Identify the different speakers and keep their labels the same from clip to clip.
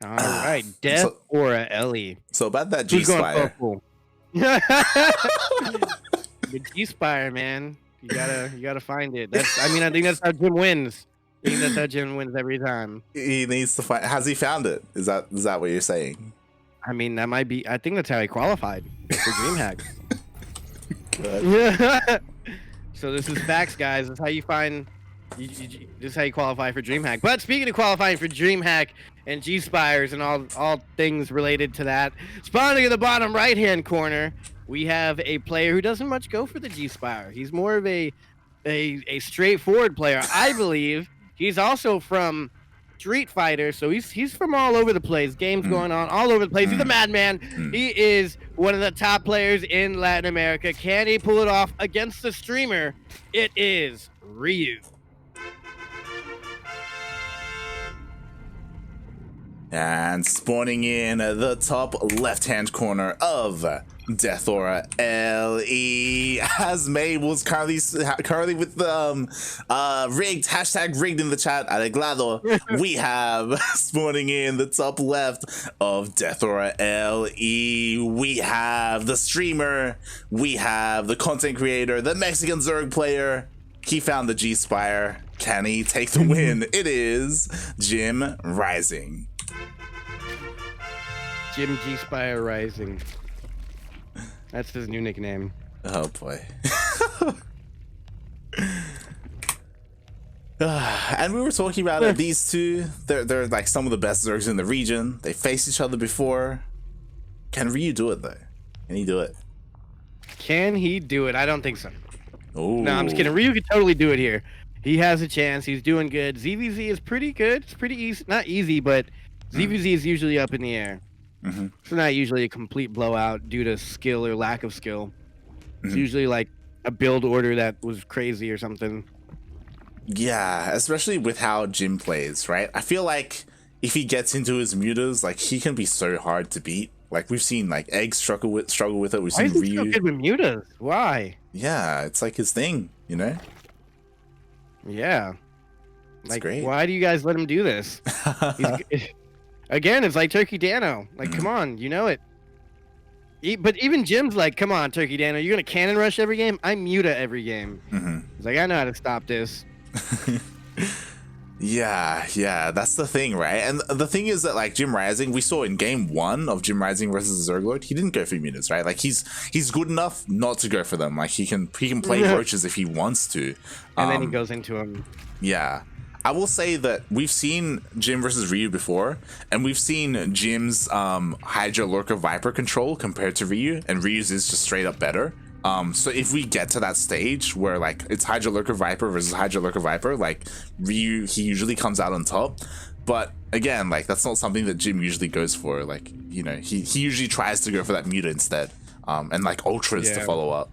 Speaker 1: All right, Death or a Ellie.
Speaker 2: So about that
Speaker 1: Who's going
Speaker 2: G-Spire.
Speaker 1: purple? The G-Spire, man. You gotta find it. I think that's how Jim wins. I think that's how Jim wins every time.
Speaker 2: He needs to find. Has he found it? Is that what you're saying?
Speaker 1: I mean, that might be. I think that's how he qualified for DreamHack.
Speaker 2: Good.
Speaker 1: So this is facts, guys. This is how you find. This is how you qualify for DreamHack. But speaking of qualifying for DreamHack and G-Spires and all things related to that, spawning in the bottom right-hand corner, we have a player who doesn't much go for the G-Spire. He's more of a straightforward player, I believe. He's also from Street Fighter, so he's from all over the place. Games going on all over the place. He's a madman. He is one of the top players in Latin America. Can he pull it off against the streamer? It is Ryu.
Speaker 2: And spawning in the top left-hand corner of Death Aura LE, as May was currently with the rigged in the chat, arreglado. We have spawning in the top left of Death Aura LE. We have the streamer. We have the content creator, the Mexican Zerg player. He found the G-Spire. Can he take the win? It is JimRising.
Speaker 1: Jim G-Spire Rising. That's his new nickname.
Speaker 2: Oh boy. And we were talking about it. These two, they're like some of the best Zergs in the region. They faced each other before. Can Ryu do it though? Can he do it?
Speaker 1: Can he do it? I don't think so.
Speaker 2: Ooh.
Speaker 1: No, I'm just kidding. Ryu could totally do it here. He has a chance. He's doing good. ZvZ is pretty good. It's pretty easy. Not easy, but ZvZ is usually up in the air. It's not usually a complete blowout due to skill or lack of skill. It's usually like a build order that was crazy or something.
Speaker 2: Yeah, especially with how Jim plays, right? I feel like if he gets into his mutas, like he can be so hard to beat. Like we've seen like Egg struggle with it. We've seen
Speaker 1: Why is
Speaker 2: Ryu.
Speaker 1: he so good with mutas? Why?
Speaker 2: Yeah, it's like his thing, you know?
Speaker 1: Yeah.
Speaker 2: It's
Speaker 1: Like,
Speaker 2: great.
Speaker 1: why do you guys let him do this? Again, it's like Turkey Dano. Like, come on, you know it. But even Jim's like, come on, Turkey Dano, you're going to cannon rush every game? I muta every game. He's like, I know how to stop this.
Speaker 2: Yeah, that's the thing, right? And the thing is that like JimRising, we saw in game 1 of JimRising versus Zerglord, he didn't go for mutas, right? Like he's good enough not to go for them. Like he can play roaches if he wants to.
Speaker 1: And then he goes into him.
Speaker 2: Yeah. I will say that we've seen Jim versus Ryu before, and we've seen Jim's Hydra Lurker Viper control compared to Ryu, and Ryu's is just straight up better. So if we get to that stage where like it's Hydra Lurker Viper versus Hydra Lurker Viper, like Ryu, he usually comes out on top. But again, like that's not something that Jim usually goes for. Like, you know, he usually tries to go for that muta instead, and like ultras to follow up.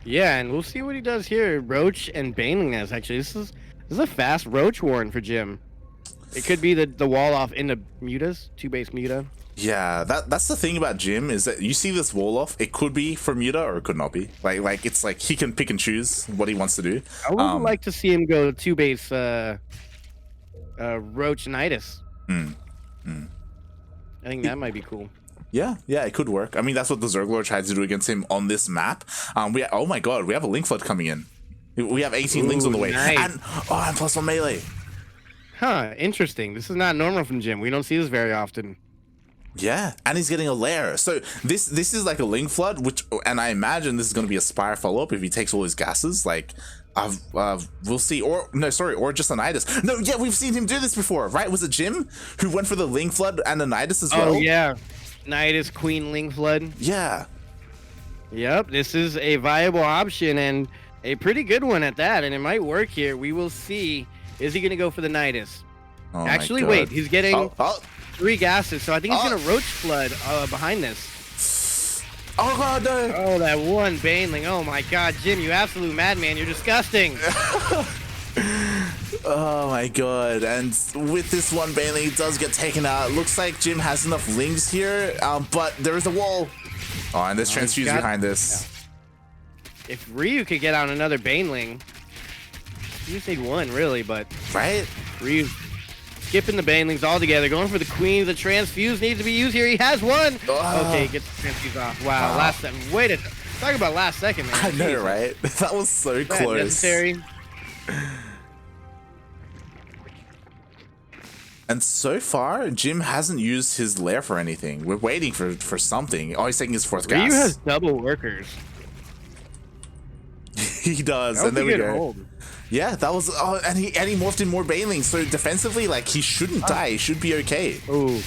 Speaker 1: Yeah, and we'll see what he does here. Roach and Baneling actually. This is a fast Roach Warren for Jim. It could be the wall off into mutas, 2-base muta.
Speaker 2: Yeah, that's the thing about Jim is that you see this wall off. It could be for muta or it could not be. Like it's like he can pick and choose what he wants to do.
Speaker 1: I would like to see him go 2-base Roach Nidus. I think that might be cool.
Speaker 2: Yeah, it could work. I mean, that's what the Zerglord tried to do against him on this map. Oh my god, we have a link flood coming in. We have 18 links on the way.
Speaker 1: Nice.
Speaker 2: And +1 melee.
Speaker 1: Huh, interesting. This is not normal from Jim. We don't see this very often.
Speaker 2: Yeah, and he's getting a lair. So this is like a link flood, and I imagine this is going to be a Spire follow-up if he takes all his gases. Like, we'll see. Or just a Nidus. No, yeah, we've seen him do this before, right? Was it Jim who went for the link flood and a Nidus as well?
Speaker 1: Oh, yeah. Nidus Queen Link Flood.
Speaker 2: Yeah.
Speaker 1: Yep, this is a viable option and a pretty good one at that, and it might work here. We will see. Is he going to go for the Nidus?
Speaker 2: Oh
Speaker 1: Actually, wait, he's getting 3 gases, so I think he's going to Roach Flood behind this.
Speaker 2: Oh, god, no.
Speaker 1: Oh, that one Baneling. Oh, my God, Jim, you absolute madman. You're disgusting.
Speaker 2: Oh my god, and with this one Baneling, it does get taken out. It looks like Jim has enough links here, but there is a wall. Oh, and there's transfuse behind this.
Speaker 1: Yeah. If Ryu could get out another Baneling, you just need one really, but
Speaker 2: right?
Speaker 1: Ryu skipping the banelings altogether, going for the queen. The transfuse needs to be used here. He has one. Okay, gets the transfuse off. Wow, last second. Wait a talk about last second, man.
Speaker 2: I know, Jesus. Right? That was so close.
Speaker 1: Necessary.
Speaker 2: And so far, Jim hasn't used his lair for anything. We're waiting for something. Oh, he's taking his fourth gas.
Speaker 1: Ryu has double workers.
Speaker 2: He does, and there we go.
Speaker 1: Hold.
Speaker 2: Yeah, that was. Oh, and he morphed in more banelings. So defensively, like he shouldn't die. He should be okay.
Speaker 1: Oh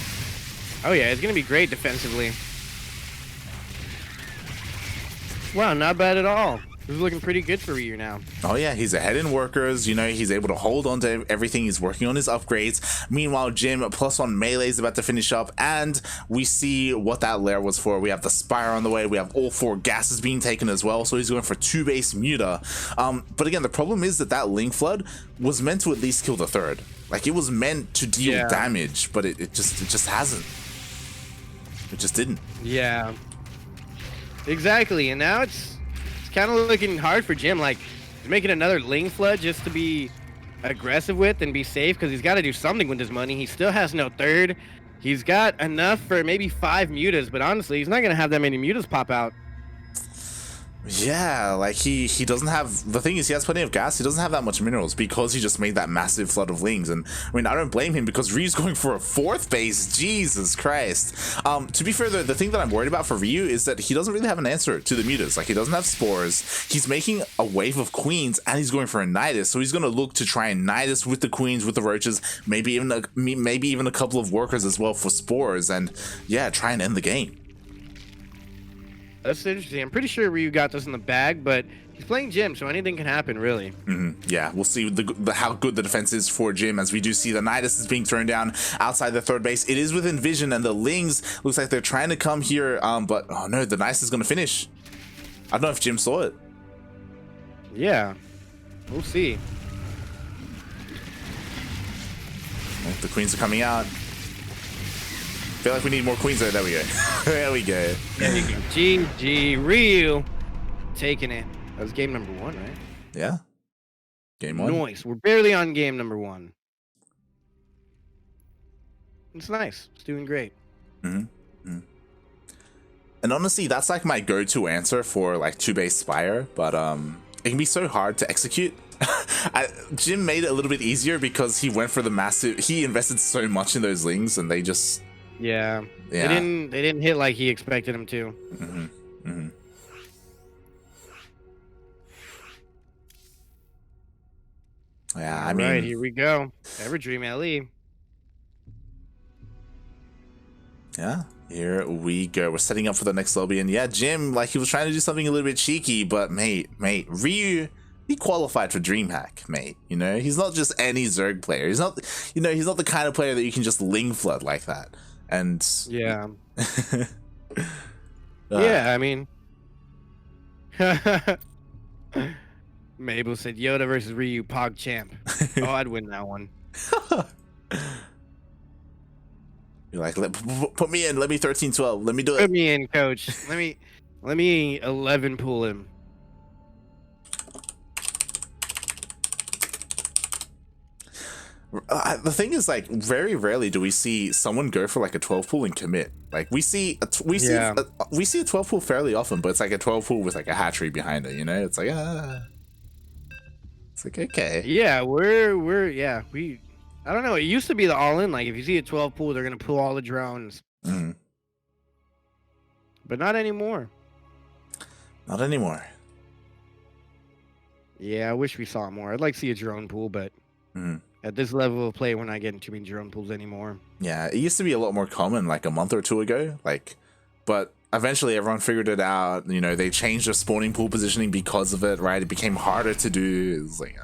Speaker 1: yeah, it's gonna be great defensively. Wow, not bad at all. This is looking pretty good for Ryu now.
Speaker 2: Oh yeah, he's ahead in workers. You know, he's able to hold on to everything. He's working on his upgrades. Meanwhile, Jim +1 melee is about to finish up, and we see what that lair was for. We have the Spire on the way. We have all 4 gases being taken as well. So he's going for 2 base Muta. But again, the problem is that Link Flood was meant to at least kill the 3rd. Like it was meant to deal damage, but it just hasn't. It just didn't.
Speaker 1: Yeah. Exactly, and now it's kind of looking hard for Jim. Like he's making another Ling Flood just to be aggressive with and be safe, because he's got to do something with his money. He still has no 3rd. He's got enough for maybe 5 mutas, but honestly, he's not gonna have that many mutas pop out.
Speaker 2: Yeah, like he doesn't have, the thing is he has plenty of gas. He doesn't have that much minerals because he just made that massive flood of lings. And I mean, I don't blame him, because Ryu's going for a 4th base. Jesus Christ. To be fair, the thing that I'm worried about for Ryu is that he doesn't really have an answer to the mutas. Like he doesn't have spores. He's making a wave of queens, and he's going for a nidus. So he's going to look to try and nidus with the queens, with the roaches, maybe even a couple of workers as well for spores, and yeah, try and end the game.
Speaker 1: That's interesting. I'm pretty sure Ryu got this in the bag, but he's playing Jim, so anything can happen, really.
Speaker 2: Yeah, we'll see how good the defense is for Jim, as we do see the Nidus is being thrown down outside the 3rd base. It is within vision, and the Lings looks like they're trying to come here, but oh no, the Nidus is going to finish. I don't know if Jim saw it.
Speaker 1: Yeah, we'll see.
Speaker 2: Oh, the queens are coming out. I feel like we need more queens there. There we go. There we go.
Speaker 1: There you go. GG, Ryu taking it. That was game number 1, right?
Speaker 2: Yeah. Game 1.
Speaker 1: Nice. We're barely on game number 1. It's nice. It's doing great.
Speaker 2: And honestly, that's like my go-to answer for like 2 base Spire, but it can be so hard to execute. Jim made it a little bit easier because he went for the massive. He invested so much in those lings, and they just.
Speaker 1: Yeah. They didn't hit like he expected them to.
Speaker 2: Yeah, I
Speaker 1: All
Speaker 2: mean,
Speaker 1: right, here we go. Everdream LE.
Speaker 2: Yeah, here we go. We're setting up for the next lobby, and yeah, Jim, like he was trying to do something a little bit cheeky, but mate, Ryu, he qualified for DreamHack, mate. You know, he's not just any Zerg player. He's not, he's not the kind of player that you can just Ling Flood like that. And
Speaker 1: yeah. Yeah, I mean. Mabel said Yoda versus Ryu Pog Champ. Oh, I'd win that one.
Speaker 2: You're like, put me in. Let me 13-12. Let me do it.
Speaker 1: Put me in, coach. Let me 11 pool him.
Speaker 2: The thing is, like, very rarely do we see someone go for like a 12 pool and commit. Like we see a 12 pool fairly often, but it's like a 12 pool with like a hatchery behind it. It's like it's like okay.
Speaker 1: Yeah, I don't know. It used to be the all-in. Like if you see a 12 pool, they're gonna pull all the drones. But not anymore.
Speaker 2: Not anymore.
Speaker 1: Yeah, I wish we saw more. I'd like to see a drone pool, but. At this level of play, we're not getting too many drone pools anymore. Yeah,
Speaker 2: it used to be a lot more common like a month or 2 ago. But eventually everyone figured it out. They changed their spawning pool positioning because of it, right? It became harder to do. It was like,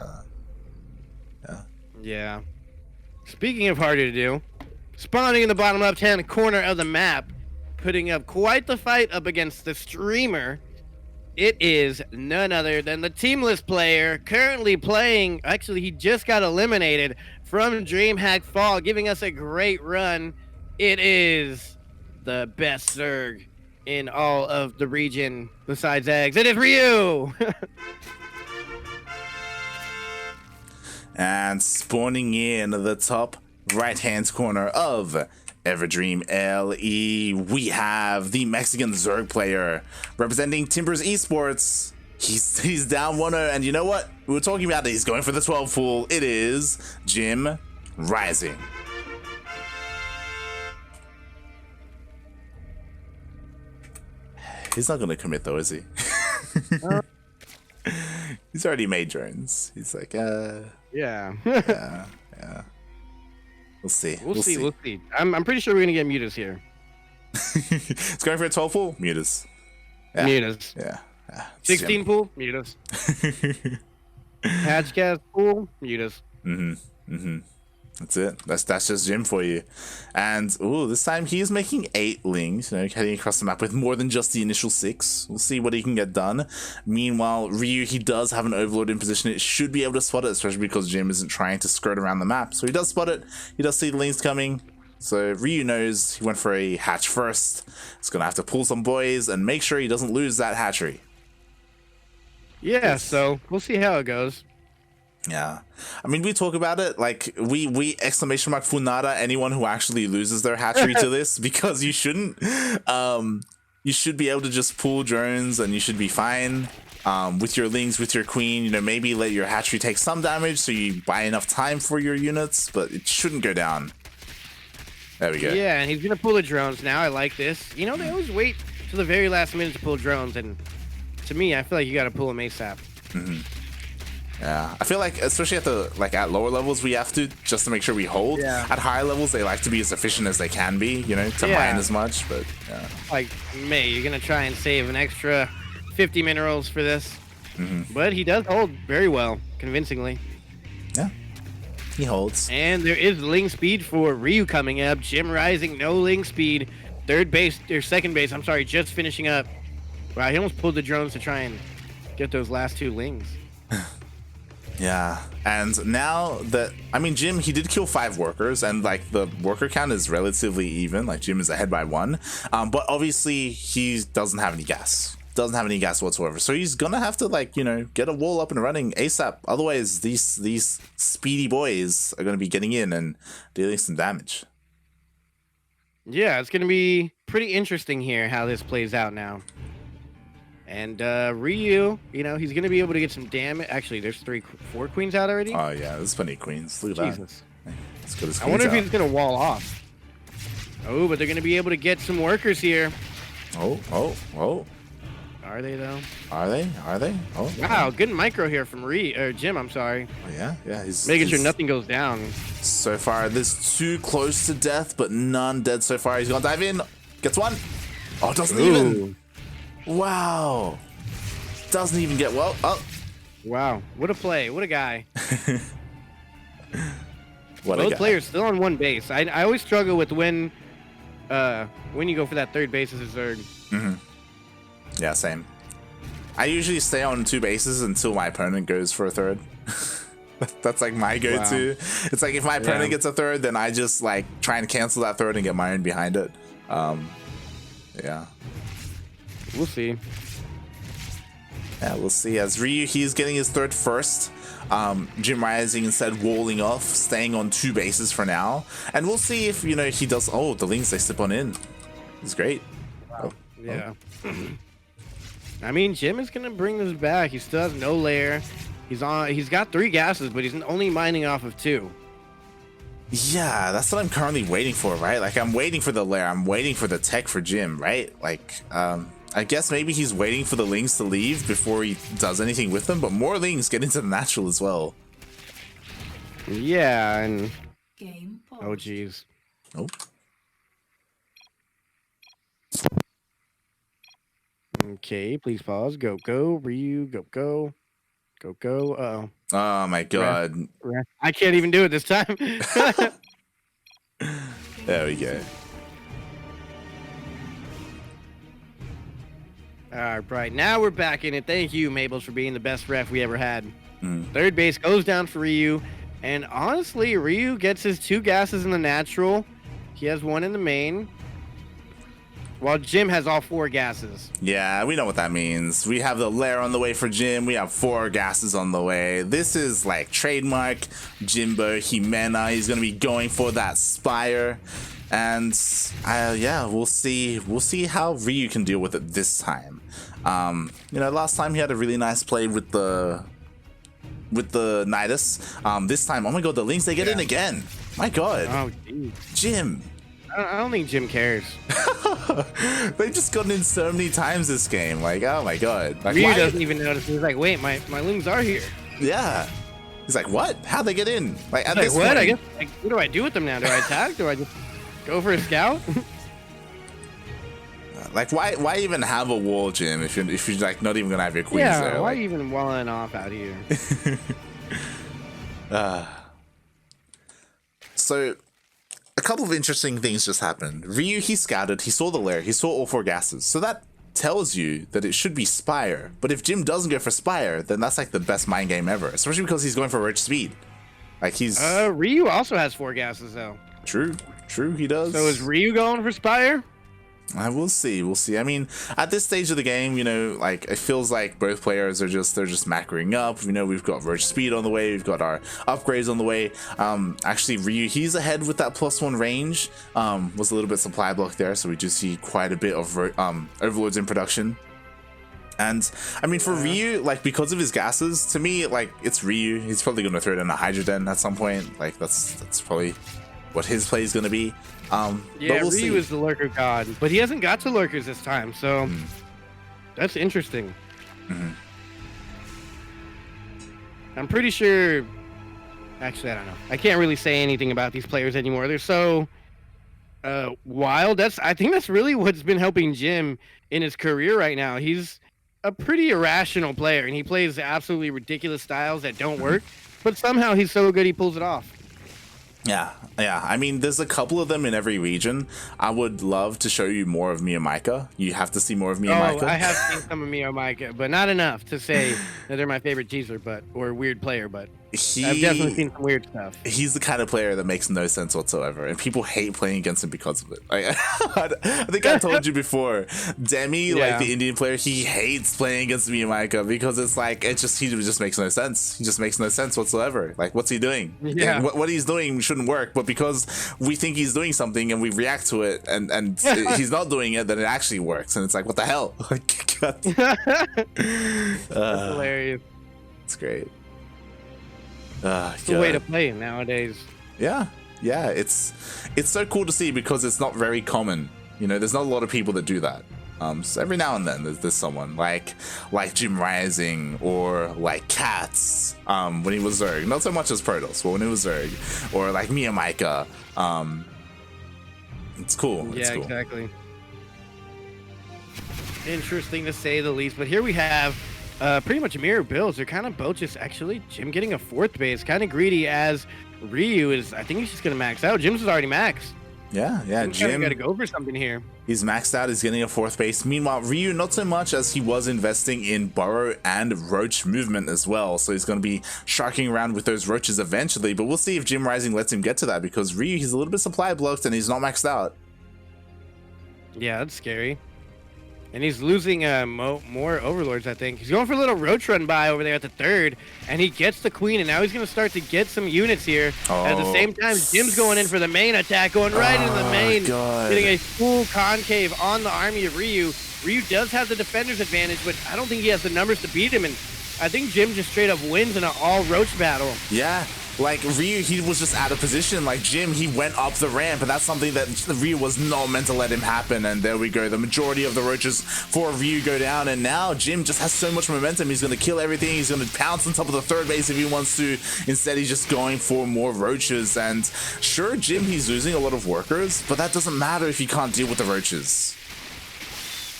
Speaker 1: yeah. Speaking of harder to do, spawning in the bottom left-hand corner of the map, putting up quite the fight up against the streamer. It is none other than the teamless player currently playing. Actually, he just got eliminated from DreamHack Fall, giving us a great run. It is the best Zerg in all of the region besides Eggs. It is Ryu!
Speaker 2: And spawning in the top right-hand corner of Everdream LE, we have the Mexican Zerg player representing Timbers Esports. He's down 1-0, and you know what? We were talking about it. He's going for the 12 pool. It is JimRising. He's not gonna commit though, is he? He's already made drones. He's like,
Speaker 1: yeah.
Speaker 2: yeah. We'll see.
Speaker 1: We'll see. I'm pretty sure we're gonna get Mutas here.
Speaker 2: It's going for a 12 pool. Mutas. Yeah.
Speaker 1: Mutas.
Speaker 2: Yeah.
Speaker 1: 16 pool. Mutas. Hatchcast pool. Mutas.
Speaker 2: That's it. That's just Jim for you. And ooh, this time he is making 8 lings, you know, heading across the map with more than just the initial 6. We'll see what he can get done. Meanwhile, Ryu, he does have an overlord in position. It should be able to spot it, especially because Jim isn't trying to skirt around the map. So he does spot it. He does see the lings coming. So Ryu knows he went for a hatch first. He's gonna have to pull some boys and make sure he doesn't lose that hatchery.
Speaker 1: Yeah, so we'll see how it goes.
Speaker 2: Yeah, I mean, we talk about it like we exclamation mark Funada anyone who actually loses their hatchery to this, because you shouldn't. You should be able to just pull drones and you should be fine with your lings, with your queen. You know, maybe let your hatchery take some damage so you buy enough time for your units, but it shouldn't go down. There we go.
Speaker 1: Yeah, and he's gonna pull the drones now. I like this. You know, they always wait to the very last minute to pull drones, and to me, I feel like you got to pull them ASAP.
Speaker 2: Yeah, I feel like especially at lower levels we have to, just to make sure we hold.
Speaker 1: Yeah.
Speaker 2: At higher levels they like to be as efficient as they can be, you know, to mine as much. But yeah.
Speaker 1: Like May, you're gonna try and save an extra 50 minerals for this, but he does hold very well, convincingly.
Speaker 2: Yeah, he holds.
Speaker 1: And there is ling speed for Ryu coming up. JimRising, no ling speed. Second base. I'm sorry, just finishing up. Wow, he almost pulled the drones to try and get those last 2 lings.
Speaker 2: Yeah, and now that, I mean, Jim, he did kill 5 workers, and like the worker count is relatively even. Like Jim is ahead by 1, but obviously he doesn't have any gas. Doesn't have any gas whatsoever. So he's gonna have to, like, you know, get a wall up and running ASAP. Otherwise, these speedy boys are gonna be getting in and dealing some damage.
Speaker 1: Yeah, it's gonna be pretty interesting here how this plays out now. And Ryu, you know, he's gonna be able to get some damage. Actually, there's 4 queens out already.
Speaker 2: Oh yeah, there's plenty of queens. Look at
Speaker 1: Jesus.
Speaker 2: that. Let's go to
Speaker 1: I wonder if he's gonna wall off. Oh, but they're gonna be able to get some workers here.
Speaker 2: Oh.
Speaker 1: Are they though?
Speaker 2: Are they? Oh
Speaker 1: wow, good micro here from Jim. I'm sorry.
Speaker 2: Oh, yeah. He's
Speaker 1: making sure nothing goes down.
Speaker 2: So far, there's 2 close to death, but none dead so far. He's gonna dive in. Gets 1. Oh, doesn't even. Wow. Doesn't even get well. Oh.
Speaker 1: Wow. What a play. What a guy.
Speaker 2: Both
Speaker 1: players still on 1 base. I always struggle with when you go for that 3rd base as a Zerg.
Speaker 2: Yeah, same. I usually stay on 2 bases until my opponent goes for a 3rd. That's like my go-to. Wow. It's like if my opponent gets a 3rd, then I just like try and cancel that 3rd and get my own behind it. Yeah.
Speaker 1: We'll see.
Speaker 2: Yeah, we'll see. As Ryu, he's getting his 3rd first. JimRising instead walling off, staying on 2 bases for now. And we'll see if, you know, he does. Oh, the lings, they slip on in. It's great.
Speaker 1: Wow. Yeah. I mean, Jim is gonna bring this back. He still has no lair. He's got 3 gases, but he's only mining off of 2.
Speaker 2: Yeah, that's what I'm currently waiting for, right? Like, I'm waiting for the lair. I'm waiting for the tech for Jim, right? Like, I guess maybe he's waiting for the lings to leave before he does anything with them, but more lings get into the natural as well.
Speaker 1: Yeah, and oh geez.
Speaker 2: Oh.
Speaker 1: Okay, please pause. Go, Ryu, go. Uh-oh.
Speaker 2: Oh my god.
Speaker 1: I can't even do it this time.
Speaker 2: There we go.
Speaker 1: All right, now we're back in it. Thank you, Mabels, for being the best ref we ever had. 3rd base goes down for Ryu, and honestly, Ryu gets his 2 gases in the natural. He has 1 in the main. while Jim has all 4 gases.
Speaker 2: Yeah, we know what that means. We have the lair on the way for Jim. We have 4 gases on the way. This is like trademark Jimbo Jimena. He's going to be going for that Spire. And yeah, we'll see how Ryu can deal with it this time. You know, last time he had a really nice play with the Nidus. This time, oh my god, the Lings, they get in again. My god.
Speaker 1: Oh, geez.
Speaker 2: Jim.
Speaker 1: I don't think Jim cares.
Speaker 2: They've just gotten in so many times this game. Like, oh my god. Like,
Speaker 1: Ryu doesn't even notice. He's like, wait, my Lings are here.
Speaker 2: Yeah. He's like, what? How'd they get in? Like, at
Speaker 1: Like,
Speaker 2: this
Speaker 1: what?
Speaker 2: point,
Speaker 1: I guess, like, what do I do with them now? Do I attack? Do I just go for a scout?
Speaker 2: like, why even have a wall, Jim, if you're like not even gonna have your queens
Speaker 1: Yeah,
Speaker 2: there?
Speaker 1: why
Speaker 2: Like,
Speaker 1: even walling off out here?
Speaker 2: So, a couple of interesting things just happened. Ryu, he scouted, he saw the lair, he saw all 4 gases. So that tells you that it should be Spire. But if Jim doesn't go for Spire, then that's like the best mind game ever. Especially because he's going for Roach Speed. Like, he's...
Speaker 1: Ryu also has 4 gases, though.
Speaker 2: True, he does.
Speaker 1: So is Ryu going for Spire?
Speaker 2: We'll see. I mean, at this stage of the game, you know, like, it feels like both players are just macroing up. You know, we've got Roach Speed on the way, we've got our upgrades on the way. Actually, Ryu, he's ahead with that +1 range. Was a little bit supply block there, so we do see quite a bit of overlords in production. And I mean, for Ryu, like, because of his gases, to me, like, it's Ryu. He's probably going to throw it in a Hydra Den at some point. Like, that's probably what his play is going to be.
Speaker 1: Yeah,
Speaker 2: we'll
Speaker 1: Ryu
Speaker 2: see.
Speaker 1: is the lurker god, but he hasn't got to lurkers this time, so that's interesting. I'm pretty sure. Actually, I don't know. I can't really say anything about these players anymore. They're so wild. I think that's really what's been helping Jim in his career right now. He's a pretty irrational player, and he plays absolutely ridiculous styles that don't work, but somehow he's so good he pulls it off.
Speaker 2: Yeah. I mean, there's a couple of them in every region. I would love to show you more of Miyamika. You have to see more of Miyamika.
Speaker 1: Oh, I have seen some of Miyamika, but not enough to say that they're my favorite teaser, or weird player. But I've definitely seen some weird stuff.
Speaker 2: He's the kind of player that makes no sense whatsoever, and people hate playing against him because of it. I think I told you before, Demi, like the Indian player, he hates playing against Miyamika because it's like he just makes no sense. He just makes no sense whatsoever. Like, what's he doing?
Speaker 1: Yeah.
Speaker 2: Like, what he's doing shouldn't work, but because we think he's doing something and we react to it, and he's not doing it, then it actually works, and it's like, what the hell?
Speaker 1: That's hilarious.
Speaker 2: It's great.
Speaker 1: It's the way to play nowadays.
Speaker 2: Yeah, it's so cool to see because it's not very common. You know, there's not a lot of people that do that. So every now and then there's someone like JimRising or like Cats when he was Zerg. Not so much as Protoss, but when he was Zerg, or like Miyamika. It's cool. It's cool.
Speaker 1: Exactly. Interesting to say the least, but here we have pretty much mirror builds. They're kind of both just actually Jim getting a 4th base, kind of greedy as Ryu is. I think he's just gonna max out. Jim's is already maxed.
Speaker 2: Yeah.
Speaker 1: Jim got to go for something here.
Speaker 2: He's maxed out. He's getting a 4th base. Meanwhile, Ryu, not so much, as he was investing in Burrow and Roach movement as well. So he's going to be sharking around with those Roaches eventually. But we'll see if JimRising lets him get to that, because Ryu, he's a little bit supply blocked and he's not maxed out.
Speaker 1: Yeah, that's scary. And he's losing more Overlords, I think. He's going for a little Roach run by over there at the 3rd, and he gets the Queen, and now he's going to start to get some units here. At the same time, Jim's going in for the main attack, going right into the main, getting a full concave on the army of Ryu. Ryu does have the defender's advantage, but I don't think he has the numbers to beat him, and I think Jim just straight up wins in an all-Roach battle.
Speaker 2: Yeah. Like, Ryu, he was just out of position. Like, Jim, he went up the ramp, and that's something that Ryu was not meant to let him happen. And there we go. The majority of the Roaches for Ryu go down, and now Jim just has so much momentum. He's going to kill everything. He's going to pounce on top of the 3rd base if he wants to. Instead, he's just going for more Roaches. And sure, Jim, he's losing a lot of workers, but that doesn't matter if he can't deal with the Roaches.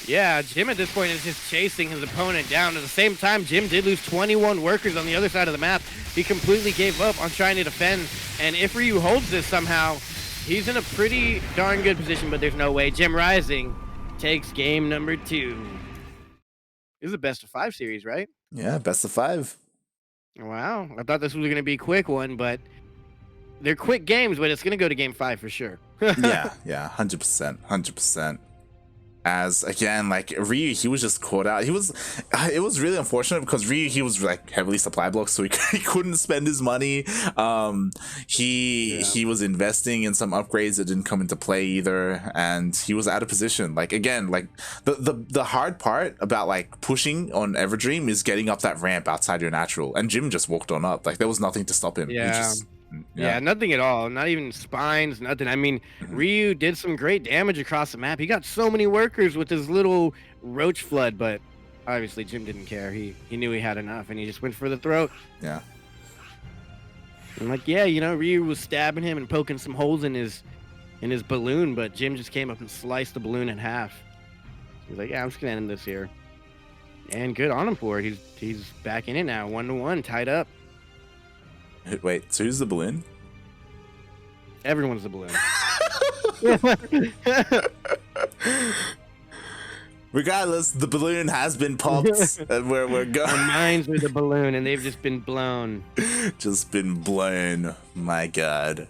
Speaker 1: Yeah, Jim at this point is just chasing his opponent down. At the same time, Jim did lose 21 workers on the other side of the map. He completely gave up on trying to defend. And if Ryu holds this somehow, he's in a pretty darn good position, but there's no way. JimRising takes game number 2. This is a best of 5 series, right?
Speaker 2: Yeah, best of 5.
Speaker 1: Wow. I thought this was going to be a quick one, but they're quick games, but it's going to go to game 5 for sure.
Speaker 2: yeah, 100%. As again, like Ryu, he was just caught out. It was really unfortunate because Ryu, he was like heavily supply blocked, so he couldn't spend his money. He was investing in some upgrades that didn't come into play either, and he was out of position. Like again, like the hard part about like pushing on Everdream is getting up that ramp outside your natural, and Jim just walked on up. Like there was nothing to stop him.
Speaker 1: Yeah, nothing at all. Not even spines, nothing. I mean, Ryu did some great damage across the map. He got so many workers with his little roach flood, but obviously Jim didn't care. He knew he had enough, and he just went for the throat.
Speaker 2: Yeah.
Speaker 1: And like, yeah, you know, Ryu was stabbing him and poking some holes in his balloon, but Jim just came up and sliced the balloon in half. He's like, yeah, I'm just gonna end this here. And good on him for it. He's back in it now, 1-1, tied up.
Speaker 2: Wait, so who's the balloon?
Speaker 1: Everyone's the balloon.
Speaker 2: Regardless, the balloon has been popped, and we're going.
Speaker 1: Our minds are the balloon, and they've just been blown.
Speaker 2: Just been blown. My God.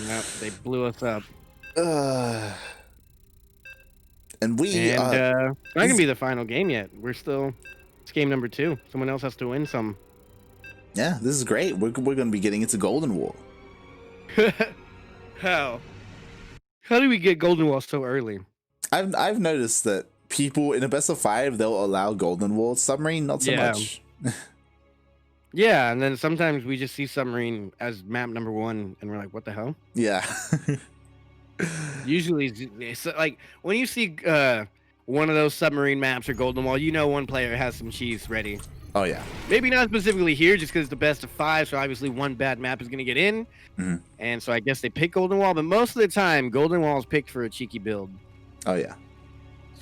Speaker 1: Yep, they blew us up.
Speaker 2: And
Speaker 1: it's not gonna be the final game yet. It's game number 2. Someone else has to win some.
Speaker 2: Yeah, this is great. We're going to be getting into Golden Wall.
Speaker 1: How do we get Golden Wall so early?
Speaker 2: I've noticed that people in a best of 5 they'll allow Golden Wall. Submarine not so much.
Speaker 1: Yeah, and then sometimes we just see Submarine as map number 1, and we're like, what the hell?
Speaker 2: Yeah.
Speaker 1: Usually, it's like when you see one of those Submarine maps or Golden Wall, you know one player has some cheese ready.
Speaker 2: Oh yeah.
Speaker 1: Maybe not specifically here, just because it's the best of 5, so obviously one bad map is going to get in. And so I guess they pick Golden Wall, but most of the time, Golden Wall is picked for a cheeky build.
Speaker 2: Oh yeah.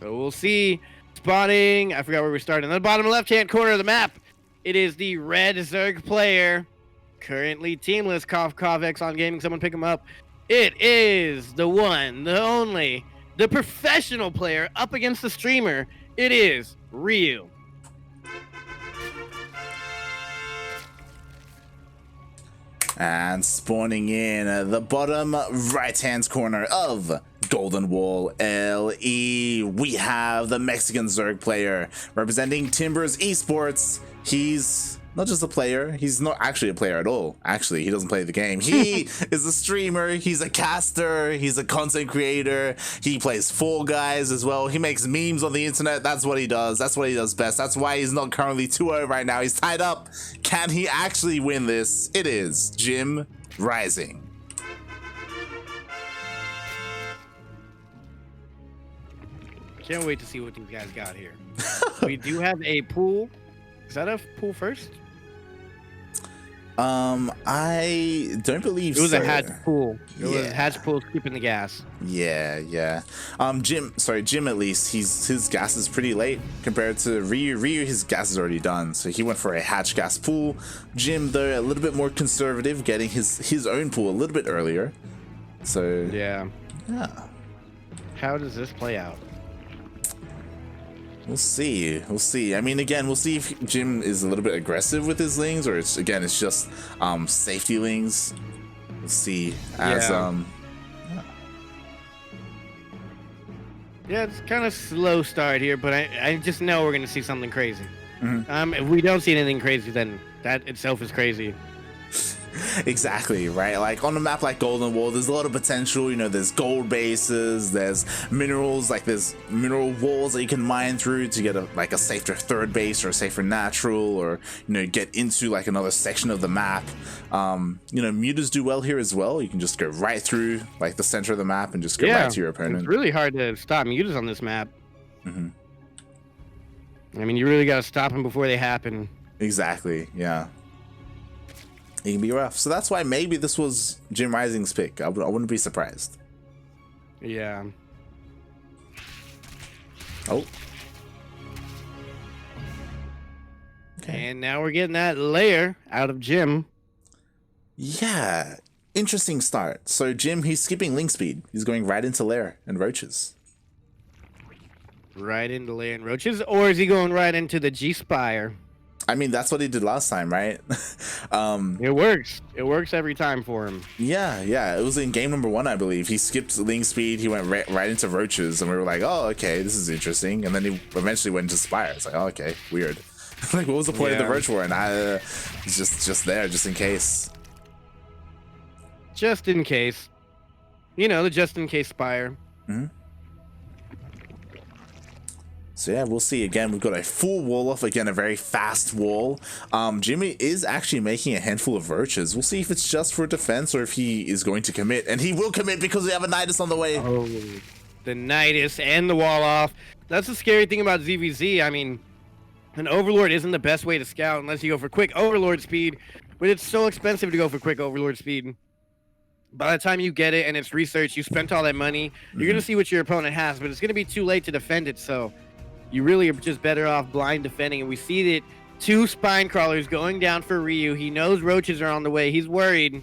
Speaker 1: So we'll see. Spawning, I forgot where we started. In the bottom left-hand corner of the map, it is the red Zerg player, currently teamless. Cough, cough, X on gaming. Someone pick him up. It is the one, the only, the professional player up against the streamer. It is Ryu.
Speaker 2: And spawning in the bottom right-hand corner of Golden Wall LE, we have the Mexican Zerg player representing Timbers Esports. He's not just a player, he's not actually a player at all. Actually, he doesn't play the game. He is a streamer, he's a caster, he's a content creator, he plays Fall Guys as well. He makes memes on the internet. That's what he does. That's what he does best. That's why he's not currently 2-0 right now. He's tied up. Can he actually win this? It is JimRising.
Speaker 1: Can't wait to see what these guys got here. We do have a pool. Is that a pool first?
Speaker 2: I don't believe
Speaker 1: it was
Speaker 2: so.
Speaker 1: a hatch pool. It was a hatch pool skipping the gas.
Speaker 2: Yeah. Jim at least his gas is pretty late compared to Ryu. His gas is already done, so he went for a hatch gas pool. Jim, though, a little bit more conservative, getting his own pool a little bit earlier. So
Speaker 1: yeah. How does this play out?
Speaker 2: We'll see. I mean, again, we'll see if Jim is a little bit aggressive with his lings, or it's just safety lings. We'll see. As
Speaker 1: yeah, it's kind of slow start here, but I just know we're gonna see something crazy. If we don't see anything crazy, then that itself is crazy.
Speaker 2: Exactly, right? Like on a map like Golden Wall, there's a lot of potential. You know, there's gold bases, there's minerals, like there's mineral walls that you can mine through to get a safer third base or a safer natural, or get into like another section of the map. Mutas do well here as well. You can just go right through like the center of the map and just go right to your opponent.
Speaker 1: It's really hard to stop mutas on this map. I mean, you really got to stop them before they happen.
Speaker 2: Exactly, yeah. It can be rough. So that's why maybe this was JimRising's pick. I wouldn't be surprised.
Speaker 1: Yeah.
Speaker 2: Oh.
Speaker 1: Okay. And now we're getting that layer out of Jim.
Speaker 2: Yeah. Interesting start. So Jim, he's skipping link speed. He's going right into lair and roaches.
Speaker 1: Right into lair and roaches? Or is he going right into the G-Spire?
Speaker 2: I mean, that's what he did last time, right?
Speaker 1: It works. It works every time for him.
Speaker 2: Yeah, it was in game number 1, I believe. He skipped Ling speed, he went right into roaches, and we were like, oh, okay, this is interesting. And then he eventually went into Spire. It's like, oh, okay, weird. Like, what was the point of the Roach War? And it's just there, just in case.
Speaker 1: Just in case. You know, the just in case Spire.
Speaker 2: So yeah, we'll see. Again, we've got a full wall off. Again, a very fast wall. Jimmy is actually making a handful of roaches. We'll see if it's just for defense or if he is going to commit. And he will commit because we have a Nidus on the way.
Speaker 1: Oh, the Nidus and the wall off. That's the scary thing about ZvZ. I mean, an Overlord isn't the best way to scout unless you go for quick Overlord speed. But it's so expensive to go for quick Overlord speed. By the time you get it and it's research, you spent all that money. You're going to see what your opponent has, but it's going to be too late to defend it. So you really are just better off blind defending. And we see that 2 spine crawlers going down for Ryu. He knows roaches are on the way. He's worried.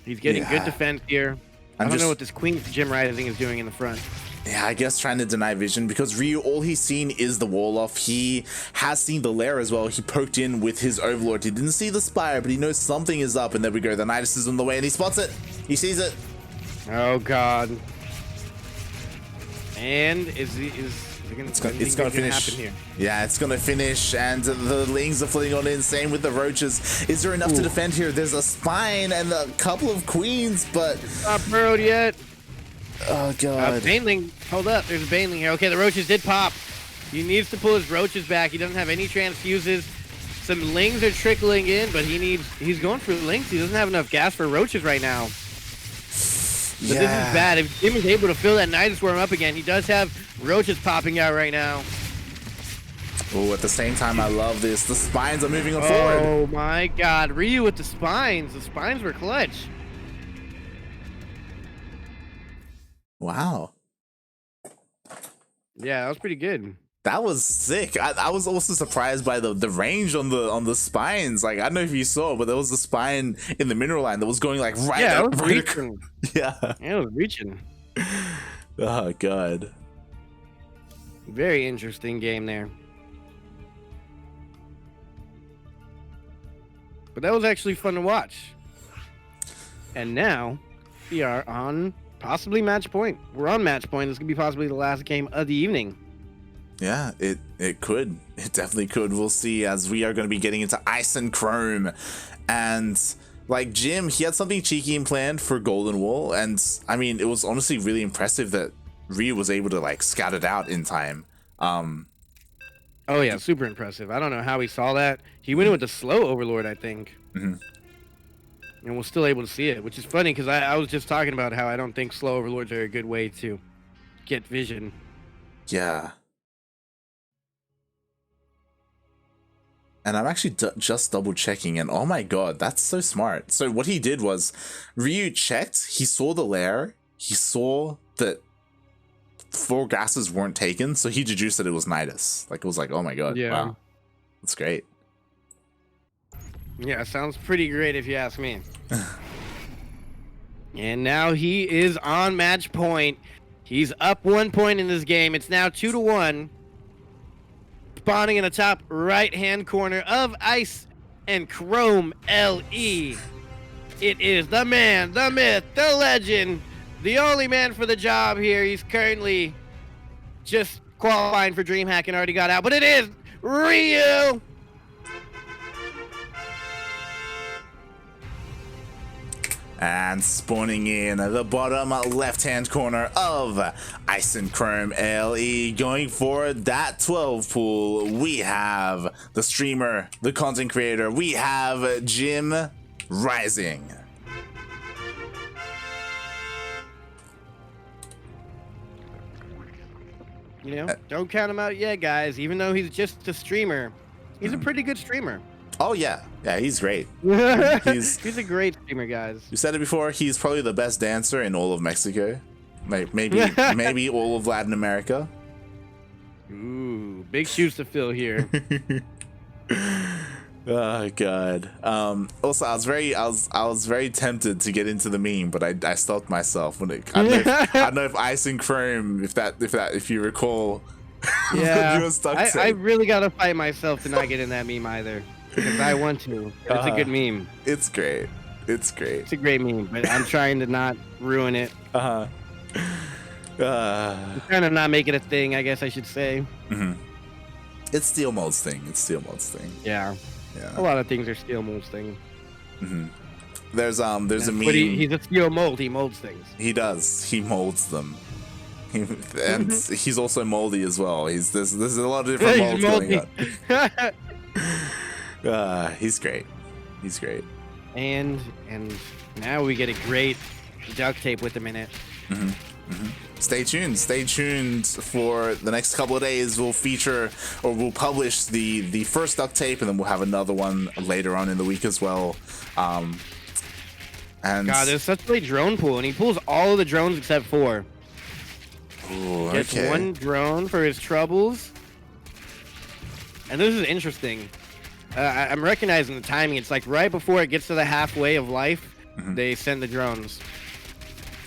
Speaker 1: He's getting good defense here. I don't know what this Queen's JimRising is doing in the front.
Speaker 2: Yeah, I guess trying to deny vision because Ryu, all he's seen is the wall off. He has seen the lair as well. He poked in with his Overlord. He didn't see the Spire, but he knows something is up. And there we go. The Nidus is on the way and he spots it. He sees it.
Speaker 1: Oh, God. And it's gonna finish
Speaker 2: here. Yeah, it's gonna finish, and the Lings are floating on in. Same with the roaches. Is there enough to defend here? There's a spine and a couple of queens, but
Speaker 1: not burrowed yet.
Speaker 2: Oh god.
Speaker 1: Baneling, hold up. There's a Baneling here. Okay, the roaches did pop. He needs to pull his roaches back. He doesn't have any transfuses. Some Lings are trickling in, but he's going for Lings. He doesn't have enough gas for roaches right now. But this is bad. If Jim is able to fill that Nidus Worm up again, he does have roaches popping out right now.
Speaker 2: Oh, at the same time, I love this. The spines are moving on forward.
Speaker 1: Oh my god. Ryu with the spines. The spines were clutch.
Speaker 2: Wow.
Speaker 1: Yeah, that was pretty good.
Speaker 2: That was sick. I was also surprised by the range on the spines. Like, I don't know if you saw, but there was a spine in the mineral line that was going like right
Speaker 1: up.
Speaker 2: It was reaching. Yeah,
Speaker 1: it was reaching.
Speaker 2: Oh god.
Speaker 1: Very interesting game there. But that was actually fun to watch. And now we are on possibly match point. We're on match point. This could be possibly the last game of the evening.
Speaker 2: Yeah, it could. It definitely could. We'll see, as we are going to be getting into Ice and Chrome. And like Jim, he had something cheeky and planned for Golden Wall. And I mean, it was honestly really impressive that Ryu was able to like scout it out in time.
Speaker 1: Oh yeah, super impressive. I don't know how he saw that. He went in with the slow Overlord, I think. And we're still able to see it, which is funny because I was just talking about how I don't think slow Overlords are a good way to get vision.
Speaker 2: Yeah. And I'm actually just double checking, and oh my god, that's so smart. So what he did was, Ryu checked, he saw the lair, he saw that 4 gases weren't taken, so he deduced that it was Nidus. Like, it was like, oh my god, wow. That's great.
Speaker 1: Yeah, sounds pretty great if you ask me. And now he is on match point. He's up 1 point in this game. It's now 2-1. Spawning in the top right-hand corner of Ice and Chrome LE. It is the man, the myth, the legend, the only man for the job here. He's currently just qualifying for DreamHack and already got out, but it is Ryu.
Speaker 2: And spawning in at the bottom left-hand corner of Ice and Chrome LE, going for that 12 pool, we have the streamer, the content creator, we have JimRising.
Speaker 1: You know, don't count him out yet, guys. Even though he's just a streamer, he's a pretty good streamer.
Speaker 2: Oh yeah, he's great.
Speaker 1: He's a great streamer, guys.
Speaker 2: You said it before. He's probably the best dancer in all of Mexico, maybe all of Latin America.
Speaker 1: Ooh, big shoes to fill here.
Speaker 2: Oh god. Also, I was very tempted to get into the meme, but I stopped myself when I don't know if Ice and Chrome, if you recall
Speaker 1: Yeah,
Speaker 2: US duct
Speaker 1: I
Speaker 2: tape.
Speaker 1: really gotta fight myself to not get in that meme either. Because I want to. It's a good meme.
Speaker 2: It's great. It's great.
Speaker 1: It's a great meme, but I'm trying to not ruin it.
Speaker 2: Uh-huh.
Speaker 1: I'm trying to not make it a thing, I guess I should say.
Speaker 2: It's Steel Mold's thing. It's Steel Mold's thing.
Speaker 1: Yeah.
Speaker 2: Yeah.
Speaker 1: A lot of things are steel molds thing.
Speaker 2: There's a meme.
Speaker 1: But he's a steel mold. He molds things.
Speaker 2: He does. He molds them. And he's also moldy as well. There's a lot of different molds going on. He's great. He's great.
Speaker 1: And now we get a great duct tape with him in it.
Speaker 2: Stay tuned. Stay tuned for the next couple of days. We'll feature, or we'll publish the first duct tape, and then we'll have another one later on in the week as well. And
Speaker 1: God, there's such a great drone pool, and he pulls all of the drones except 4.
Speaker 2: Ooh,
Speaker 1: Gets
Speaker 2: okay.
Speaker 1: 1 drone for his troubles. And this is interesting. I'm recognizing the timing. It's like right before it gets to the halfway of life, they send the drones.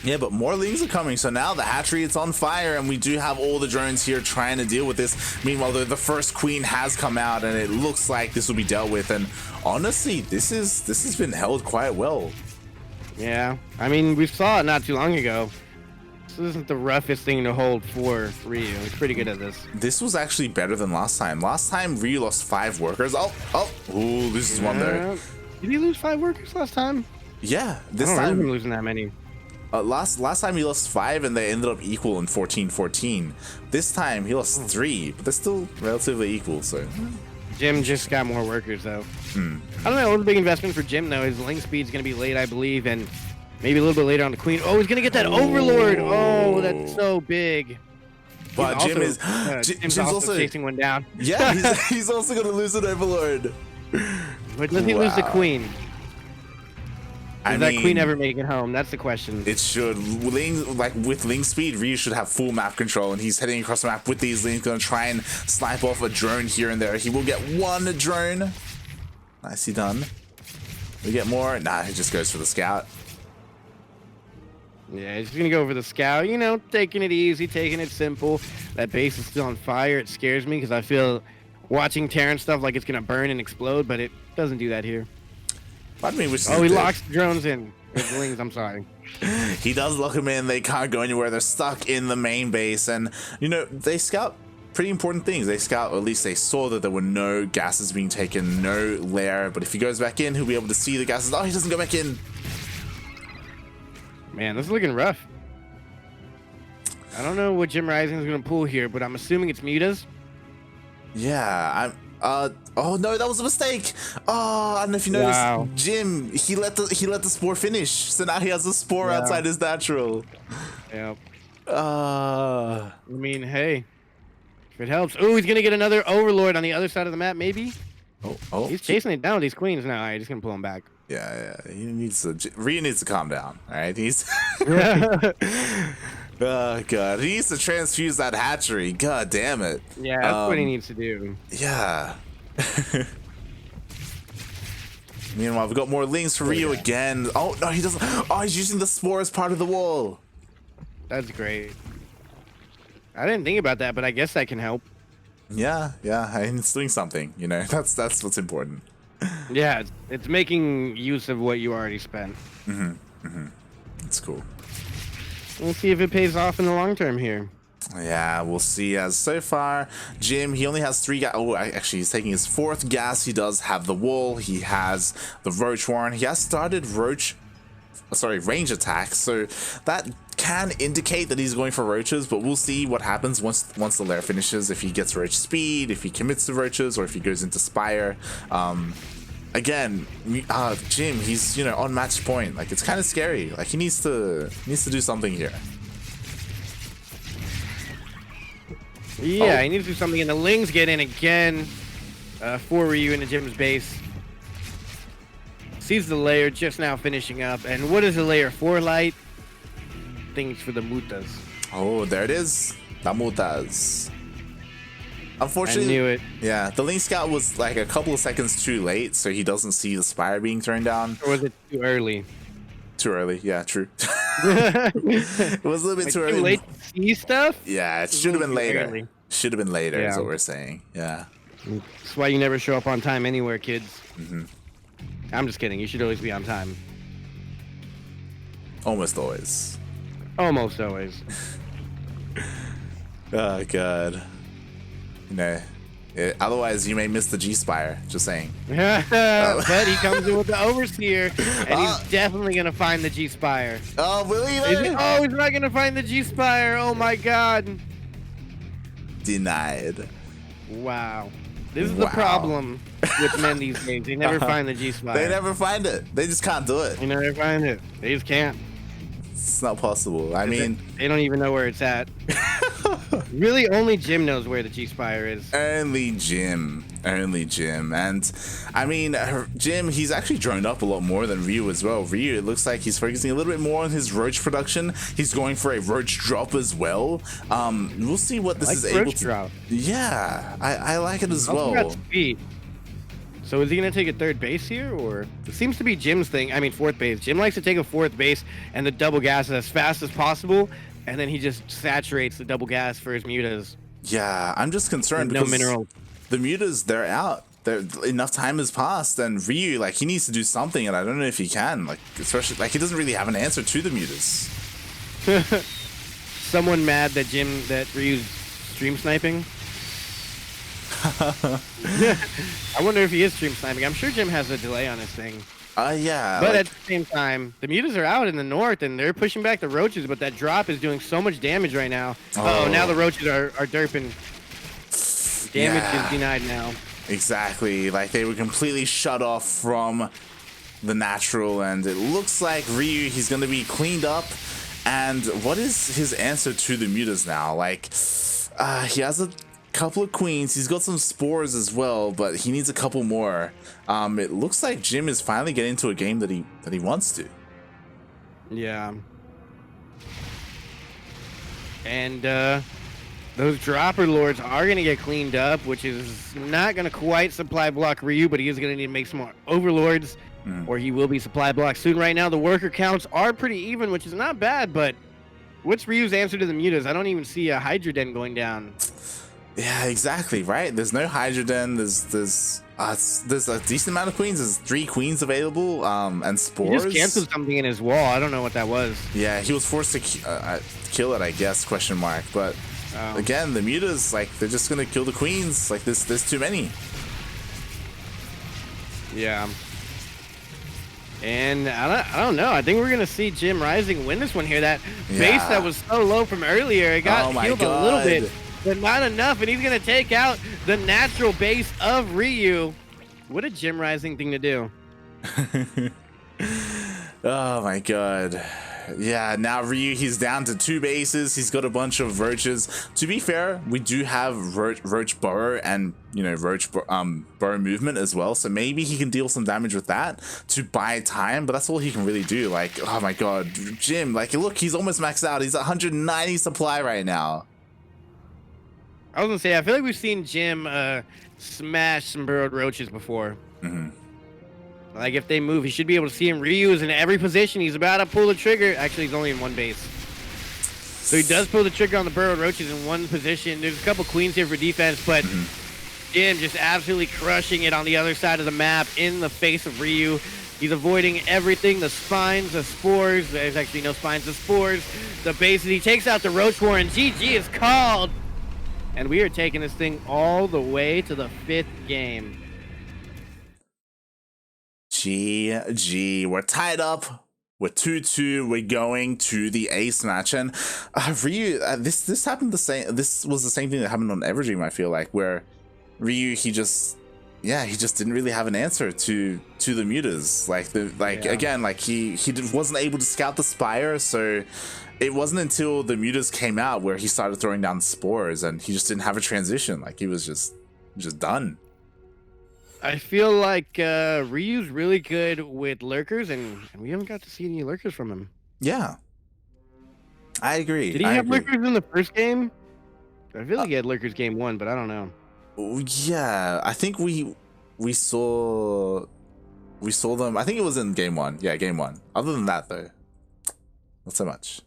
Speaker 2: Yeah, but more lings are coming. So now the hatchery, it's on fire, and we do have all the drones here trying to deal with this. Meanwhile, the first queen has come out, and it looks like this will be dealt with. And honestly, this has been held quite well.
Speaker 1: Yeah, I mean, we saw it not too long ago. This isn't the roughest thing to hold for Ryu. He's pretty good at this.
Speaker 2: This was actually better than last time. Last time, Ryu lost 5 workers. Ooh, this is one there.
Speaker 1: Did he lose 5 workers last time?
Speaker 2: Yeah, this
Speaker 1: I don't remember
Speaker 2: time
Speaker 1: losing that many.
Speaker 2: last time he lost 5 and they ended up equal in 14-14. This time he lost 3, but they're still relatively equal. So
Speaker 1: Jim just got more workers though. I don't know. It was a big investment for Jim though. His link speed's gonna be late, I believe, and maybe a little bit later on the queen. Oh, he's gonna get that overlord. Oh, that's so big.
Speaker 2: But
Speaker 1: Jim
Speaker 2: Jim's
Speaker 1: also
Speaker 2: also
Speaker 1: chasing one down.
Speaker 2: Yeah, he's also gonna lose an overlord.
Speaker 1: But does he lose the queen? Does that
Speaker 2: mean,
Speaker 1: queen ever make it home? That's the question.
Speaker 2: It should. With Ling speed, Ryu should have full map control, and he's heading across the map with these Lings, gonna try and snipe off a drone here and there. He will get 1 drone. Nicely done. We get more. Nah, he just goes for the scout.
Speaker 1: Yeah, he's gonna go for the scout. You know, taking it easy, taking it simple. That base is still on fire. It scares me because I feel watching Terran stuff like it's gonna burn and explode, but it doesn't do that here.
Speaker 2: I mean,
Speaker 1: he locks the drones in. With Lings, I'm sorry.
Speaker 2: He does lock them in. They can't go anywhere. They're stuck in the main base, and you know they scout pretty important things. They scout, or at least they saw that there were no gases being taken, no lair. But if he goes back in, he'll be able to see the gases. Oh, he doesn't go back in. Man, this is looking rough. I don't know what JimRising is gonna pull here, but I'm assuming it's Mutas. Yeah, oh no, that was a mistake. Oh, I don't know if you noticed, Jim, he let the spore finish, so now he has a spore outside his natural.
Speaker 1: Yep.
Speaker 2: I
Speaker 1: mean, hey, if it helps. Oh, he's gonna get another overlord on the other side of the map, maybe.
Speaker 2: Oh,
Speaker 1: he's chasing it down with these queens now. All right, he's gonna pull him back.
Speaker 2: Yeah, he needs to. Ryu needs to calm down. All right, he's. Oh god, he needs to transfuse that hatchery. God damn it.
Speaker 1: Yeah, that's what he needs to do.
Speaker 2: Yeah. Meanwhile, we've got more Lings for Ryu again. Oh no, he doesn't. Oh, he's using the spore as part of the wall.
Speaker 1: That's great. I didn't think about that, but I guess that can help.
Speaker 2: Yeah, I mean, it's doing something. You know, that's what's important.
Speaker 1: Yeah, it's making use of what you already spent.
Speaker 2: That's cool.
Speaker 1: We'll see if it pays off in the long term here.
Speaker 2: Yeah, we'll see. As so far, Jim, he only has 3 gas. Oh, actually, he's taking his 4th gas. He does have the wall. He has the roach warren. He has started range attacks. So that can indicate that he's going for roaches, but we'll see what happens once the lair finishes. If he gets roach speed, if he commits to roaches, or if he goes into spire. Again, Jim, he's on match point. Like, it's kind of scary. Like, he needs to do something here.
Speaker 1: Yeah, he needs to do something, and the Lings get in again for Ryu into Jim's base. Sees the layer just now finishing up, and what is the layer for, Light? Things for the Mutas.
Speaker 2: Oh, there it is. The Mutas. Unfortunately,
Speaker 1: I knew it.
Speaker 2: Yeah, the Ling Scout was like a couple of seconds too late, so he doesn't see the spire being thrown down.
Speaker 1: Or was it too early?
Speaker 2: Too early, yeah, true. It was a little bit too early.
Speaker 1: Too late to see stuff?
Speaker 2: Yeah, it should have been later. Should have been later, is
Speaker 1: Yeah.
Speaker 2: what we're saying. Yeah.
Speaker 1: That's why you never show up on time anywhere, kids. I'm just kidding. You should always be on time.
Speaker 2: Almost always.
Speaker 1: Almost always.
Speaker 2: Oh god. You know, otherwise you may miss the G-Spire. Just saying.
Speaker 1: But he comes in with the Overseer, and he's definitely gonna find the G-Spire.
Speaker 2: Oh, will he?
Speaker 1: Oh, he's not gonna find the G-Spire. Oh my god.
Speaker 2: Denied.
Speaker 1: Wow. This is the problem with men these days. They never find the G-Spire.
Speaker 2: They never find it. They just can't do it.
Speaker 1: They never find it. They just can't.
Speaker 2: It's not possible. I mean,
Speaker 1: they don't even know where it's at. Really, only Jim knows where the G-Spire is.
Speaker 2: only Jim. Only Jim. And I mean, Jim, he's actually droned up a lot more than Ryu as well. Ryu, it looks like he's focusing a little bit more on his roach production. He's going for a roach drop as well. We'll see what this is able to
Speaker 1: drop.
Speaker 2: Yeah, I like it as
Speaker 1: Also
Speaker 2: well.
Speaker 1: got speed. So is he gonna take a third base here, or it seems to be Jim's thing? I mean, fourth base. Jim likes to take a fourth base and the double gas as fast as possible, and then he just saturates the double gas for his mutas.
Speaker 2: Yeah, I'm just concerned
Speaker 1: No
Speaker 2: because
Speaker 1: mineral.
Speaker 2: the mutas, they're out. Enough time has passed, and Ryu, like, he needs to do something, and I don't know if he can. Like, especially, like, he doesn't really have an answer to the mutas.
Speaker 1: Someone mad that Ryu's stream sniping. I wonder if he is stream sniping. I'm sure Jim has a delay on his thing.
Speaker 2: Yeah.
Speaker 1: But
Speaker 2: like,
Speaker 1: at the same time, the mutas are out in the north, and they're pushing back the roaches, but that drop is doing so much damage right now. Oh, now the roaches are derping. Damage is denied now.
Speaker 2: Exactly. Like, they were completely shut off from the natural, and it looks like Ryu, he's going to be cleaned up. And what is his answer to the mutas now? Like, he has a couple of queens. He's got some spores as well, but he needs a couple more. It looks like Jim is finally getting into a game that he wants to.
Speaker 1: Yeah. And those dropper lords are going to get cleaned up, which is not going to quite supply block Ryu, but he is going to need to make some more overlords, or he will be supply blocked soon. Right now, the worker counts are pretty even, which is not bad, but what's Ryu's answer to the mutas? I don't even see a Hydra Den going down.
Speaker 2: Yeah, exactly, right? There's no Hydra Den. There's a decent amount of queens. There's 3 queens available, and spores.
Speaker 1: He just canceled something in his wall. I don't know what that was.
Speaker 2: Yeah, he was forced to kill it, I guess, question mark. But again, the mutas, like, they're just gonna kill the queens. Like, there's too many.
Speaker 1: Yeah. And I don't know. I think we're gonna see JimRising win this one here. That base that was so low from earlier, it got healed a little bit, but not enough. And he's gonna take out the natural base of Ryu. What a JimRising thing to do.
Speaker 2: Oh my god. Yeah, now Ryu, he's down to 2 bases. He's got a bunch of roaches. To be fair, we do have roach burrow and, you know, roach burrow movement as well. So maybe he can deal some damage with that to buy time, but that's all he can really do. Like, oh my god, Jim, like, look, he's almost maxed out. He's 190 supply right now.
Speaker 1: I was gonna say, I feel like we've seen Jim smash some burrowed roaches before. Like, if they move, he should be able to see him. Ryu is in every position. He's about to pull the trigger. Actually, he's only in 1 base. So he does pull the trigger on the burrowed roaches in 1 position. There's a couple queens here for defense, but Jim just absolutely crushing it on the other side of the map in the face of Ryu. He's avoiding everything, the spines, the spores. There's actually no spines, the spores, the bases. He takes out the roach war, and GG is called. And we are taking this thing all the way to the 5th game.
Speaker 2: GG. We're tied up. We're 2-2. We're going to the ace match. And Ryu, this happened the same. This was the same thing that happened on Everdream, I feel like, where Ryu, he just didn't really have an answer to the mutas. Again, like he wasn't able to scout the spire, so it wasn't until the mutas came out where he started throwing down spores, and he just didn't have a transition. Like, he was just done.
Speaker 1: I feel like Ryu's really good with lurkers, and we haven't got to see any lurkers from him.
Speaker 2: Yeah, I agree.
Speaker 1: Did he have lurkers in the first game? I feel like he had lurkers game 1, but I don't know.
Speaker 2: Yeah, I think we saw them. I think it was in game 1. Yeah, game 1. Other than that, though, not so much.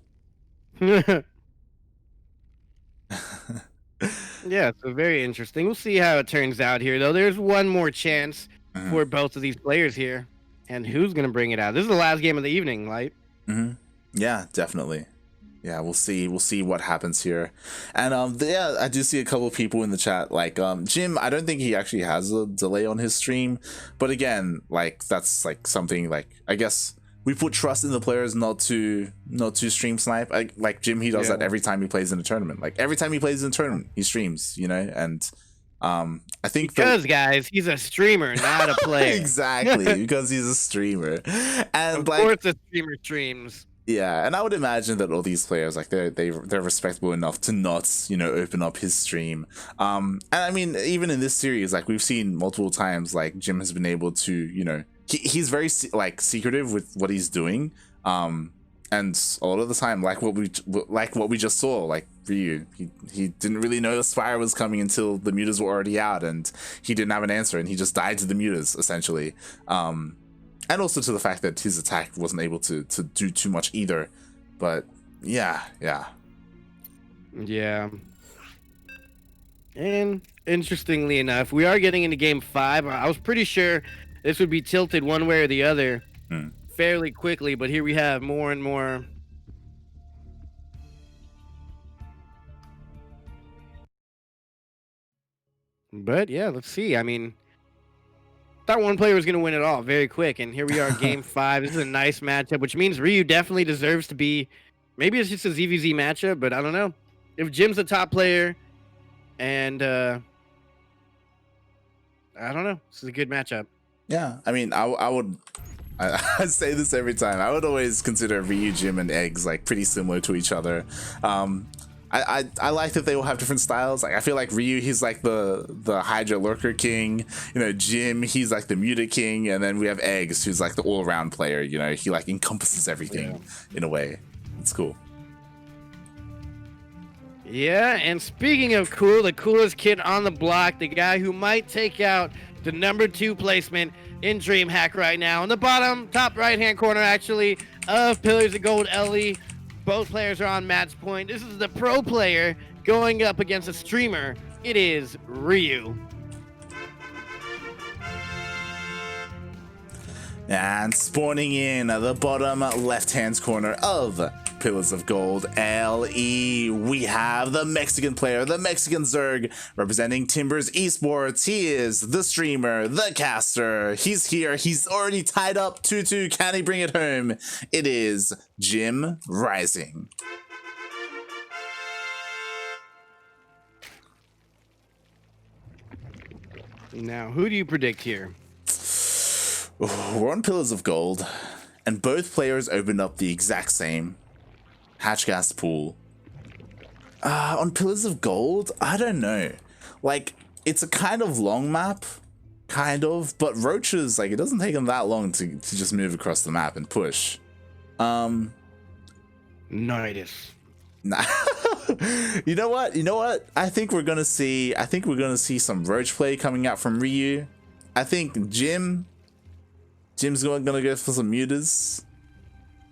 Speaker 1: Yeah, so very interesting. We'll see how it turns out here, though. There's one more chance
Speaker 2: Mhm.
Speaker 1: for both of these players here, and who's gonna bring it out? This is the last game of the evening, Light.
Speaker 2: Mhm. Yeah, definitely. Yeah, we'll see. We'll see what happens here. And yeah, I do see a couple of people in the chat. Like Jim, I don't think he actually has a delay on his stream, but again, like that's like something like I guess we put trust in the players not to stream snipe. Like Jim, he does that every time he plays in a tournament. Like every time he plays in a tournament, he streams. You know, and I think
Speaker 1: Because guys, he's a streamer, not a player.
Speaker 2: exactly because he's a streamer, and
Speaker 1: Of
Speaker 2: like
Speaker 1: course, the streamer streams.
Speaker 2: yeah, and I would imagine that all these players like they're respectable enough to not open up his stream. And I mean even in this series like we've seen multiple times like Jim has been able to he's very like secretive with what he's doing. And a lot of the time like what we just saw like Ryu he didn't really know the Spire was coming until the mutas were already out and he didn't have an answer and he just died to the mutas essentially. And also to the fact that his attack wasn't able to do too much either. But yeah.
Speaker 1: And interestingly enough, we are getting into game 5. I was pretty sure this would be tilted one way or the other fairly quickly, but here we have more and more. But yeah, let's see. I mean, thought one player was going to win it all very quick, and here we are, game 5. This is a nice matchup, which means Ryu definitely deserves to be. Maybe it's just a ZvZ matchup, but I don't know. If Jim's a top player, and I don't know, this is a good matchup.
Speaker 2: Yeah, I mean, I say this every time. I would always consider Ryu, Jim, and Eggs like pretty similar to each other. I like that they all have different styles. Like I feel like Ryu, he's like the Hydra Lurker King. Jim, he's like the Muta King, and then we have Eggs, who's like the all around player. He like encompasses everything in a way. It's cool.
Speaker 1: Yeah, and speaking of cool, the coolest kid on the block, the guy who might take out the #2 placement in DreamHack right now. In the top right-hand corner, actually, of Pillars of Gold LE. Both players are on match point. This is the pro player going up against a streamer. It is Ryu.
Speaker 2: And spawning in the bottom left-hand corner of Pillars of Gold LE, we have the Mexican player, the Mexican Zerg, representing Timbers Esports. He is the streamer, the caster. He's here. He's already tied up 2-2. Can he bring it home? It is JimRising.
Speaker 1: Now, who do you predict here?
Speaker 2: We're on Pillars of Gold, and both players opened up the exact same Hatchgas pool. On Pillars of Gold, I don't know. Like, it's a kind of long map, but Roaches, like, it doesn't take them that long to just move across the map and push.
Speaker 1: Nice.
Speaker 2: Nah. You know what? I think we're gonna see some Roach play coming out from Ryu. I think Jim's gonna go for some mutas.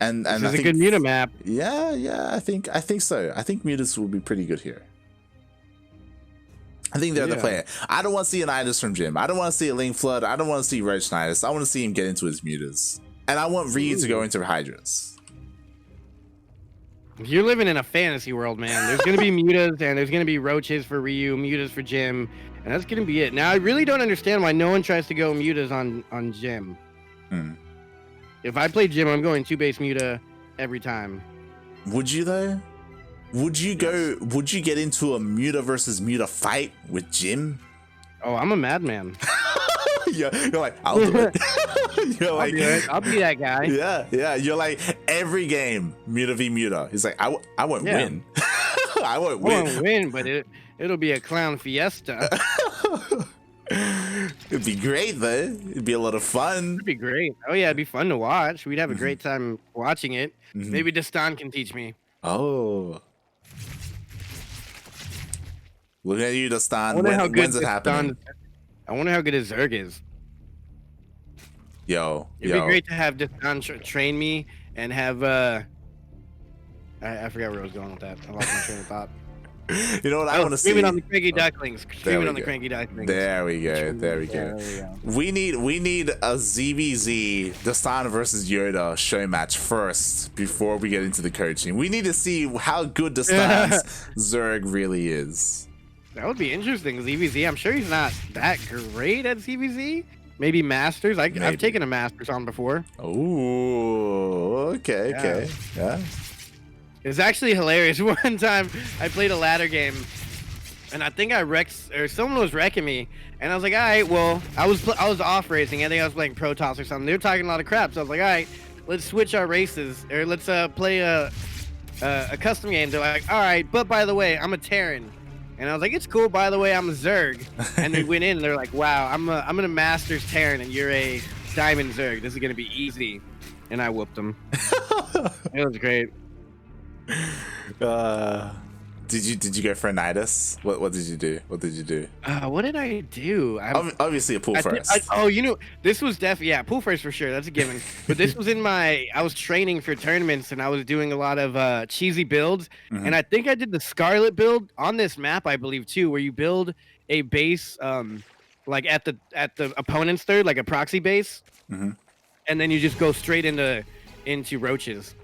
Speaker 2: And
Speaker 1: this
Speaker 2: I
Speaker 1: is
Speaker 2: think,
Speaker 1: a good muta map.
Speaker 2: Yeah, I think so. I think mutas will be pretty good here. I think they're the player. I don't want to see an Idis from Jim. I don't want to see a Link Flood. I don't want to see Roach Nidus. I want to see him get into his mutas. And I want Ryu to go into Hydras.
Speaker 1: You're living in a fantasy world, man. There's going to be mutas, and there's going to be Roaches for Ryu, mutas for Jim, and that's going to be it. Now, I really don't understand why no one tries to go mutas on Jim. If I play Jim, I'm going 2-base muta every time.
Speaker 2: Would you though? Would you get into a muta versus muta fight with Jim?
Speaker 1: Oh, I'm a madman.
Speaker 2: You're like, I'll do it. You're like,
Speaker 1: I'll be that guy.
Speaker 2: Yeah. You're like, every game, muta v muta. He's like, I won't win. I won't win,
Speaker 1: but it'll be a clown fiesta.
Speaker 2: It'd be great though. It'd be a lot of fun.
Speaker 1: It'd be great. Oh yeah, it'd be fun to watch. We'd have a great time watching it. Maybe Destan can teach me.
Speaker 2: Oh. Look at you, Destan. When's it happening?
Speaker 1: I wonder how good his Zerg is.
Speaker 2: It'd
Speaker 1: be great to have Destan train me and have I forgot where I was going with that. I lost my train of thought.
Speaker 2: You know what I want to see?
Speaker 1: Stream it on the CranKy Ducklings. Stream it on the
Speaker 2: go.
Speaker 1: CranKy Ducklings.
Speaker 2: There we go. There we go. We need a ZvZ Dastan versus Yoda show match first before we get into the coaching. We need to see how good Dastan's Zerg really is.
Speaker 1: That would be interesting. ZvZ. I'm sure he's not that great at ZvZ. Maybe Masters. I've taken a Masters on before.
Speaker 2: Oh, okay, okay. Yeah.
Speaker 1: It's actually hilarious. One time I played a ladder game, and I think I wrecked, or someone was wrecking me, and I was like, all right, well, I was off racing. I think I was playing Protoss or something. They were talking a lot of crap, so I was like, all right, let's switch our races, or let's play a custom game. They're like, all right, but by the way, I'm a Terran. And I was like, it's cool. By the way, I'm a Zerg. And they went in and they're like, wow, I'm a Masters Terran and you're a Diamond Zerg. This is gonna be easy. And I whooped them. It was great.
Speaker 2: Did you go for a Nidus? What did you do? What did you do?
Speaker 1: What did I do?
Speaker 2: Obviously a pool first.
Speaker 1: You know, this was definitely, yeah, pool first for sure. That's a given. But this was I was training for tournaments and I was doing a lot of cheesy builds. And I think I did the Scarlet build on this map, I believe too, where you build a base like at the opponent's third, like a proxy base. And then you just go straight into roaches.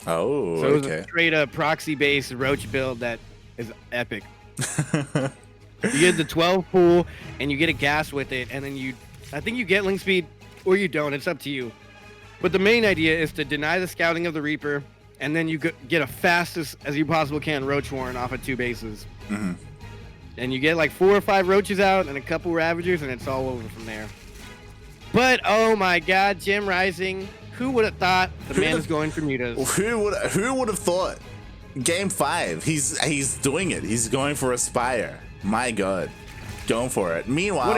Speaker 2: Oh,
Speaker 1: so it was a straight up proxy based roach build that is epic. You get the 12 pool and you get a gas with it, and then I think you get link speed or you don't. It's up to you. But the main idea is to deny the scouting of the Reaper, and then you get a fastest as you possibly can roach warren off of 2 bases. And you get like 4 or 5 roaches out and a couple ravagers, and it's all over from there. But oh my God, JimRising. Who would have thought the man is going for mutas?
Speaker 2: Who would have thought? Game 5, he's doing it. He's going for Aspire. My God, going for it. Meanwhile,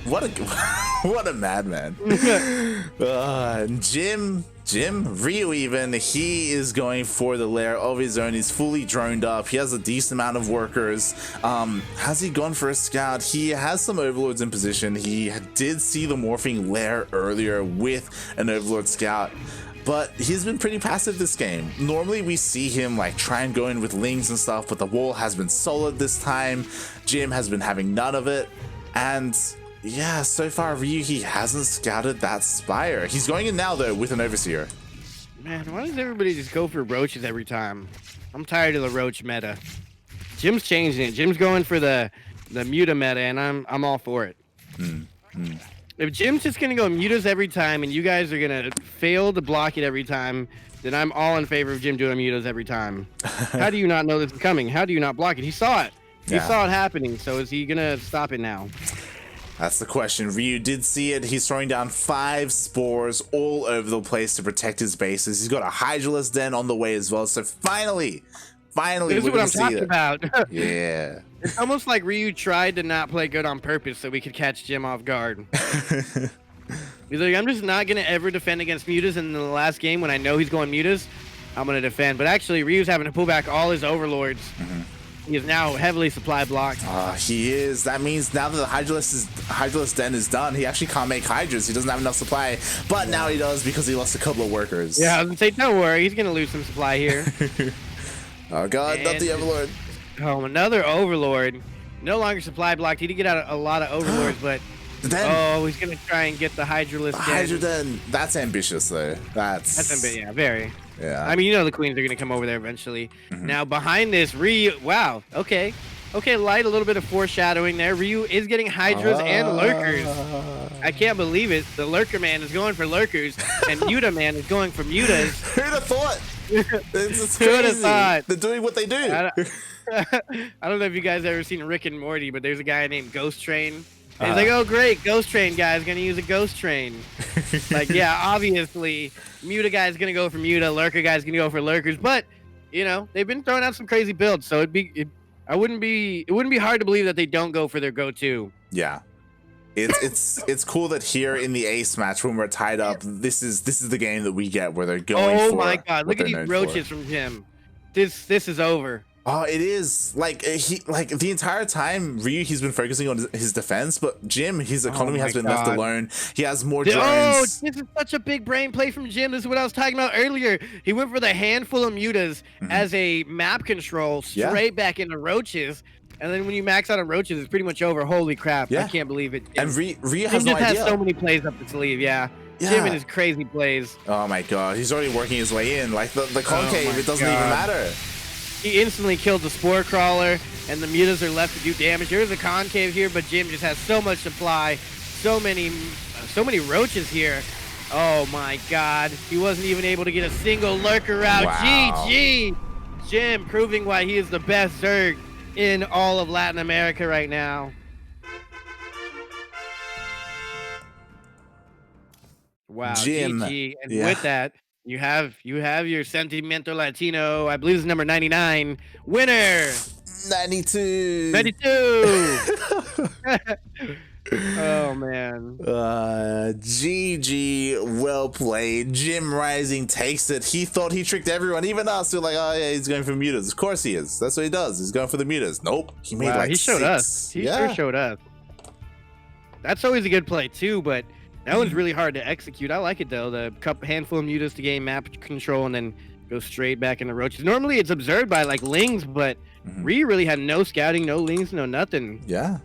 Speaker 1: what a guy!
Speaker 2: What a madman. Jim Ryu, even he is going for the lair of his own. He's fully droned up. He has a decent amount of workers. Has he gone for a scout? He has some overlords in position. He did see the morphing lair earlier with an overlord scout, but he's been pretty passive this game. Normally we see him like try and go in with lings and stuff, but the wall has been solid this time. Jim has been having none of it, and yeah, so far Ryu, he hasn't scouted that Spire. He's going in now though with an Overseer.
Speaker 1: Man, why does everybody just go for roaches every time? I'm tired of the roach meta. Jim's changing it. Jim's going for the muta meta, and I'm all for it. If Jim's just gonna go mutas every time, and you guys are gonna fail to block it every time, then I'm all in favor of Jim doing mutas every time. How do you not know this is coming? How do you not block it? He saw it. He saw it happening. So is he gonna stop it now?
Speaker 2: That's the question. Ryu did see it. He's throwing down 5 spores all over the place to protect his bases. He's got a Hydralisk Den on the way as well. So finally,
Speaker 1: this is what I'm talking about.
Speaker 2: Yeah.
Speaker 1: It's almost like Ryu tried to not play good on purpose so we could catch Jim off guard. He's like, I'm just not going to ever defend against mutas, and in the last game when I know he's going mutas, I'm going to defend. But actually, Ryu's having to pull back all his overlords. He is now heavily supply blocked.
Speaker 2: He is. That means now that the Hydralisk Den is done, he actually can't make Hydras. He doesn't have enough supply, but now he does because he lost a couple of workers.
Speaker 1: Yeah, I was going to say, don't worry. He's going to lose some supply here.
Speaker 2: Oh, God, not the Overlord.
Speaker 1: Oh, another Overlord. No longer supply blocked. He did get out a lot of Overlords, but... he's going to try and get the Hydralisk Den.
Speaker 2: Hydra Den. That's ambitious, though. That's
Speaker 1: ambitious, yeah, very.
Speaker 2: Yeah.
Speaker 1: I mean, you know the queens are going to come over there eventually. Now, behind this, Ryu... Wow, okay. Okay, Light, a little bit of foreshadowing there. Ryu is getting Hydras and Lurkers. I can't believe it. The Lurker Man is going for Lurkers, and Muta Man is going for Mutas.
Speaker 2: Who'd have thought? It's
Speaker 1: Who'd have thought?
Speaker 2: They're doing what they do.
Speaker 1: I don't know if you guys ever seen Rick and Morty, but there's a guy named Ghost Train. And he's like, oh, great, Ghost Train guy's going to use a Ghost Train. Like, yeah, obviously, Muta guy's going to go for Muta, Lurker guy's going to go for Lurkers. But, you know, they've been throwing out some crazy builds, so it wouldn't be hard to believe that they don't go for their go-to.
Speaker 2: Yeah. It's cool that here in the ace match when we're tied up, this is the game that we get where they're going for.
Speaker 1: Oh my God, look at these roaches from Jim. This is over.
Speaker 2: Oh, it is like he like the entire time he's been focusing on his defense, but Jim, his economy has been left alone. He has more drones.
Speaker 1: Oh, this is such a big brain play from Jim. This is what I was talking about earlier. He went for the handful of mutas as a map control straight back into roaches. And then when you max out on roaches, it's pretty much over. Holy crap. I can't believe it.
Speaker 2: And Ryu has
Speaker 1: Jim
Speaker 2: no
Speaker 1: just
Speaker 2: idea.
Speaker 1: has so many plays up his sleeve. Jim and his crazy plays.
Speaker 2: Oh my god, he's already working his way in. Like the concave, it doesn't even matter.
Speaker 1: He instantly killed the spore crawler, and the mutas are left to do damage. There is a concave here, but Jim just has so much supply, so many roaches here. Oh my god, he wasn't even able to get a single lurker out.
Speaker 2: Wow.
Speaker 1: GG, Jim proving why he is the best Zerg in all of Latin America right now. Wow,
Speaker 2: Jim.
Speaker 1: GG, and with that, you have your Sentimiento Latino, I believe it's number 99, winner.
Speaker 2: 92.
Speaker 1: 92. Oh man.
Speaker 2: GG, well played. JimRising takes it. He thought he tricked everyone, even us. We're like, oh yeah, he's going for mutas. Of course he is. That's what he does. He's going for the mutas. Nope. He made like
Speaker 1: he showed
Speaker 2: 6.
Speaker 1: us. He sure showed us. That's always a good play too, but that one's really hard to execute. I like it though. The handful of mutas to gain map control and then go straight back into roaches. Normally it's observed by like lings, but Ryu really had no scouting, no lings, no nothing.
Speaker 2: Yeah.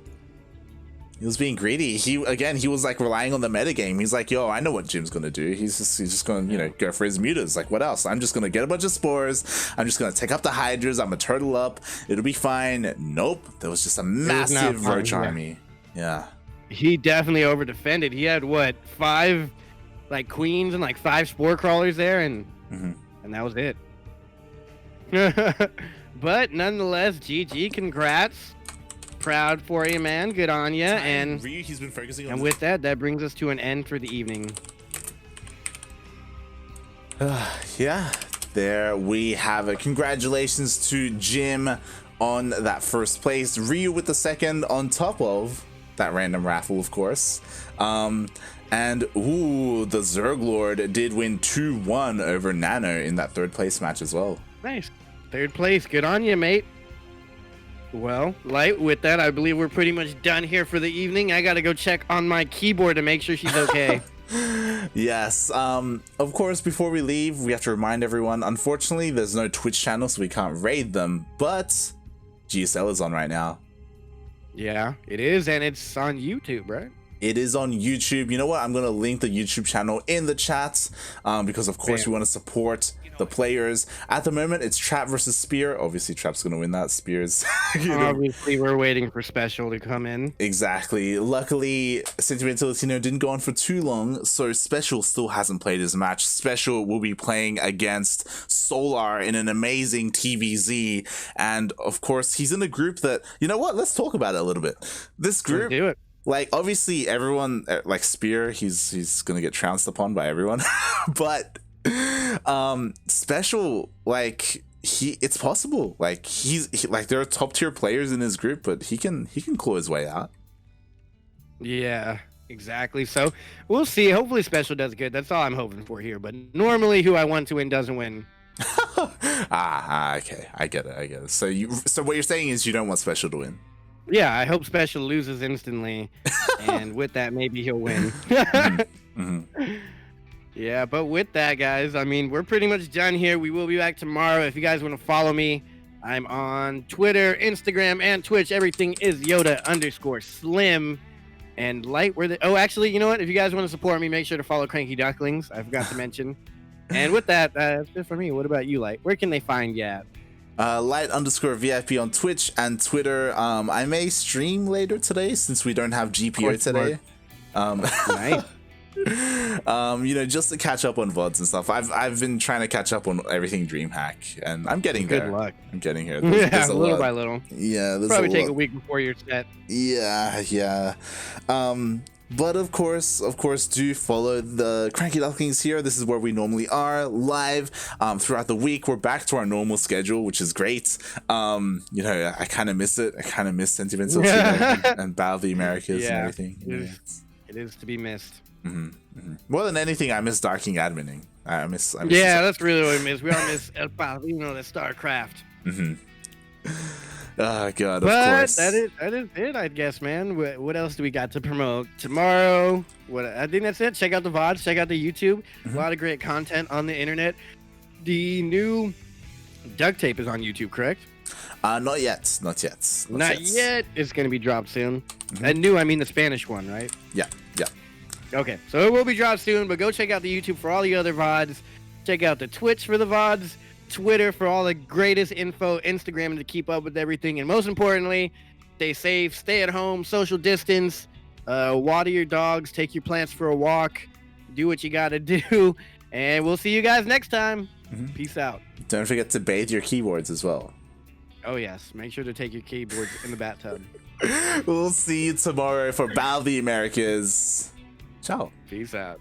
Speaker 2: He was being greedy. He was like relying on the metagame. He's like, yo, I know what Jim's gonna do. He's just gonna, go for his mutas. Like, what else? I'm just gonna get a bunch of spores. I'm just gonna take up the hydras. I'm gonna turtle up. It'll be fine. Nope. There was just a massive roach army. Yeah.
Speaker 1: He definitely over defended. He had what, 5 like queens and like 5 spore crawlers there, and that was it. But nonetheless, GG, congrats. Proud for you, man. Good on you. And
Speaker 2: Ryu, he's been focusing on.
Speaker 1: And with that brings us to an end for the evening.
Speaker 2: Yeah, there we have it. Congratulations to Jim on that first place. Ryu with the second on top of that random raffle, of course. And ooh, the Zerg Lord did win 2-1 over Nano in that third place match as well.
Speaker 1: Nice. Third place. Good on you, mate. Well, Light, with that, I believe we're pretty much done here for the evening. I got to go check on my keyboard to make sure she's okay.
Speaker 2: Yes. Of course, before we leave, we have to remind everyone, unfortunately, there's no Twitch channel, so we can't raid them, but GSL is on right now.
Speaker 1: Yeah, it is, and it's on YouTube, right?
Speaker 2: It is on YouTube. You know what? I'm going to link the YouTube channel in the chat because, of course, we want to support the players. At the moment, it's Trap versus Spear. Obviously, Trap's going to win that. Spears.
Speaker 1: Obviously, we're waiting for Special to come in.
Speaker 2: Exactly. Luckily, Sentimiento Latino didn't go on for too long, so Special still hasn't played his match. Special will be playing against Solar in an amazing TVZ. And, of course, he's in a group that, you know what? Let's talk about it a little bit. This group...
Speaker 1: Let's do it.
Speaker 2: Like, obviously, everyone, like Spear, he's going to get trounced upon by everyone. But Special, like, it's possible. Like, like, there are top tier players in his group, but he can claw his way out.
Speaker 1: Yeah, exactly. So we'll see. Hopefully Special does good. That's all I'm hoping for here. But normally who I want to win doesn't win.
Speaker 2: Okay. I get it. So what you're saying is you don't want Special to win.
Speaker 1: Yeah, I hope Special loses instantly, and with that, maybe he'll win. Yeah, but with that, guys, I mean, we're pretty much done here. We will be back tomorrow. If you guys want to follow me, I'm on Twitter, Instagram, and Twitch. Everything is Yoda_Slim. And Light, oh, actually, you know what? If you guys want to support me, make sure to follow CranKy Ducklings. I forgot to mention. And with that, that's it for me. What about you, Light? Where can they find you at?
Speaker 2: Light_VIP on Twitch and Twitter. I may stream later today since we don't have GPO today.
Speaker 1: Nice.
Speaker 2: Just to catch up on VODs and stuff. I've been trying to catch up on everything DreamHack, and I'm getting there.
Speaker 1: Good luck.
Speaker 2: I'm getting here.
Speaker 1: There's a little by little.
Speaker 2: Yeah, there's
Speaker 1: probably take a week before you're set.
Speaker 2: Yeah. But of course, do follow the CranKy Ducklings here. This is where we normally are, live throughout the week. We're back to our normal schedule, which is great. I kind of miss it. I kind of miss Sentimiento and Battle of the Americas and everything.
Speaker 1: It is to be missed.
Speaker 2: More than anything, I miss Darking adminning. I miss
Speaker 1: yeah, that's really what we miss. We all miss El Padrino, the StarCraft.
Speaker 2: Oh god, of
Speaker 1: But
Speaker 2: course.
Speaker 1: that is it, I guess, man. What else do we got to promote tomorrow? I think that's it. Check out the VODs, check out the YouTube. A lot of great content on the internet. The new duct tape is on YouTube, correct?
Speaker 2: Not yet. Not
Speaker 1: yet. It's gonna be dropped soon. And new, I mean the Spanish one, right?
Speaker 2: Yeah.
Speaker 1: Okay, so it will be dropped soon, but go check out the YouTube for all the other VODs. Check out the Twitch for the VODs, Twitter for all the greatest info, Instagram to keep up with everything, and most importantly, stay safe, stay at home, social distance, water your dogs, take your plants for a walk, do what you gotta do, and we'll see you guys next time. Peace out.
Speaker 2: Don't forget to bathe your keyboards as well.
Speaker 1: Oh yes, make sure to take your keyboards in the bathtub.
Speaker 2: We'll see you tomorrow for Battle of the Americas. Ciao.
Speaker 1: Peace out.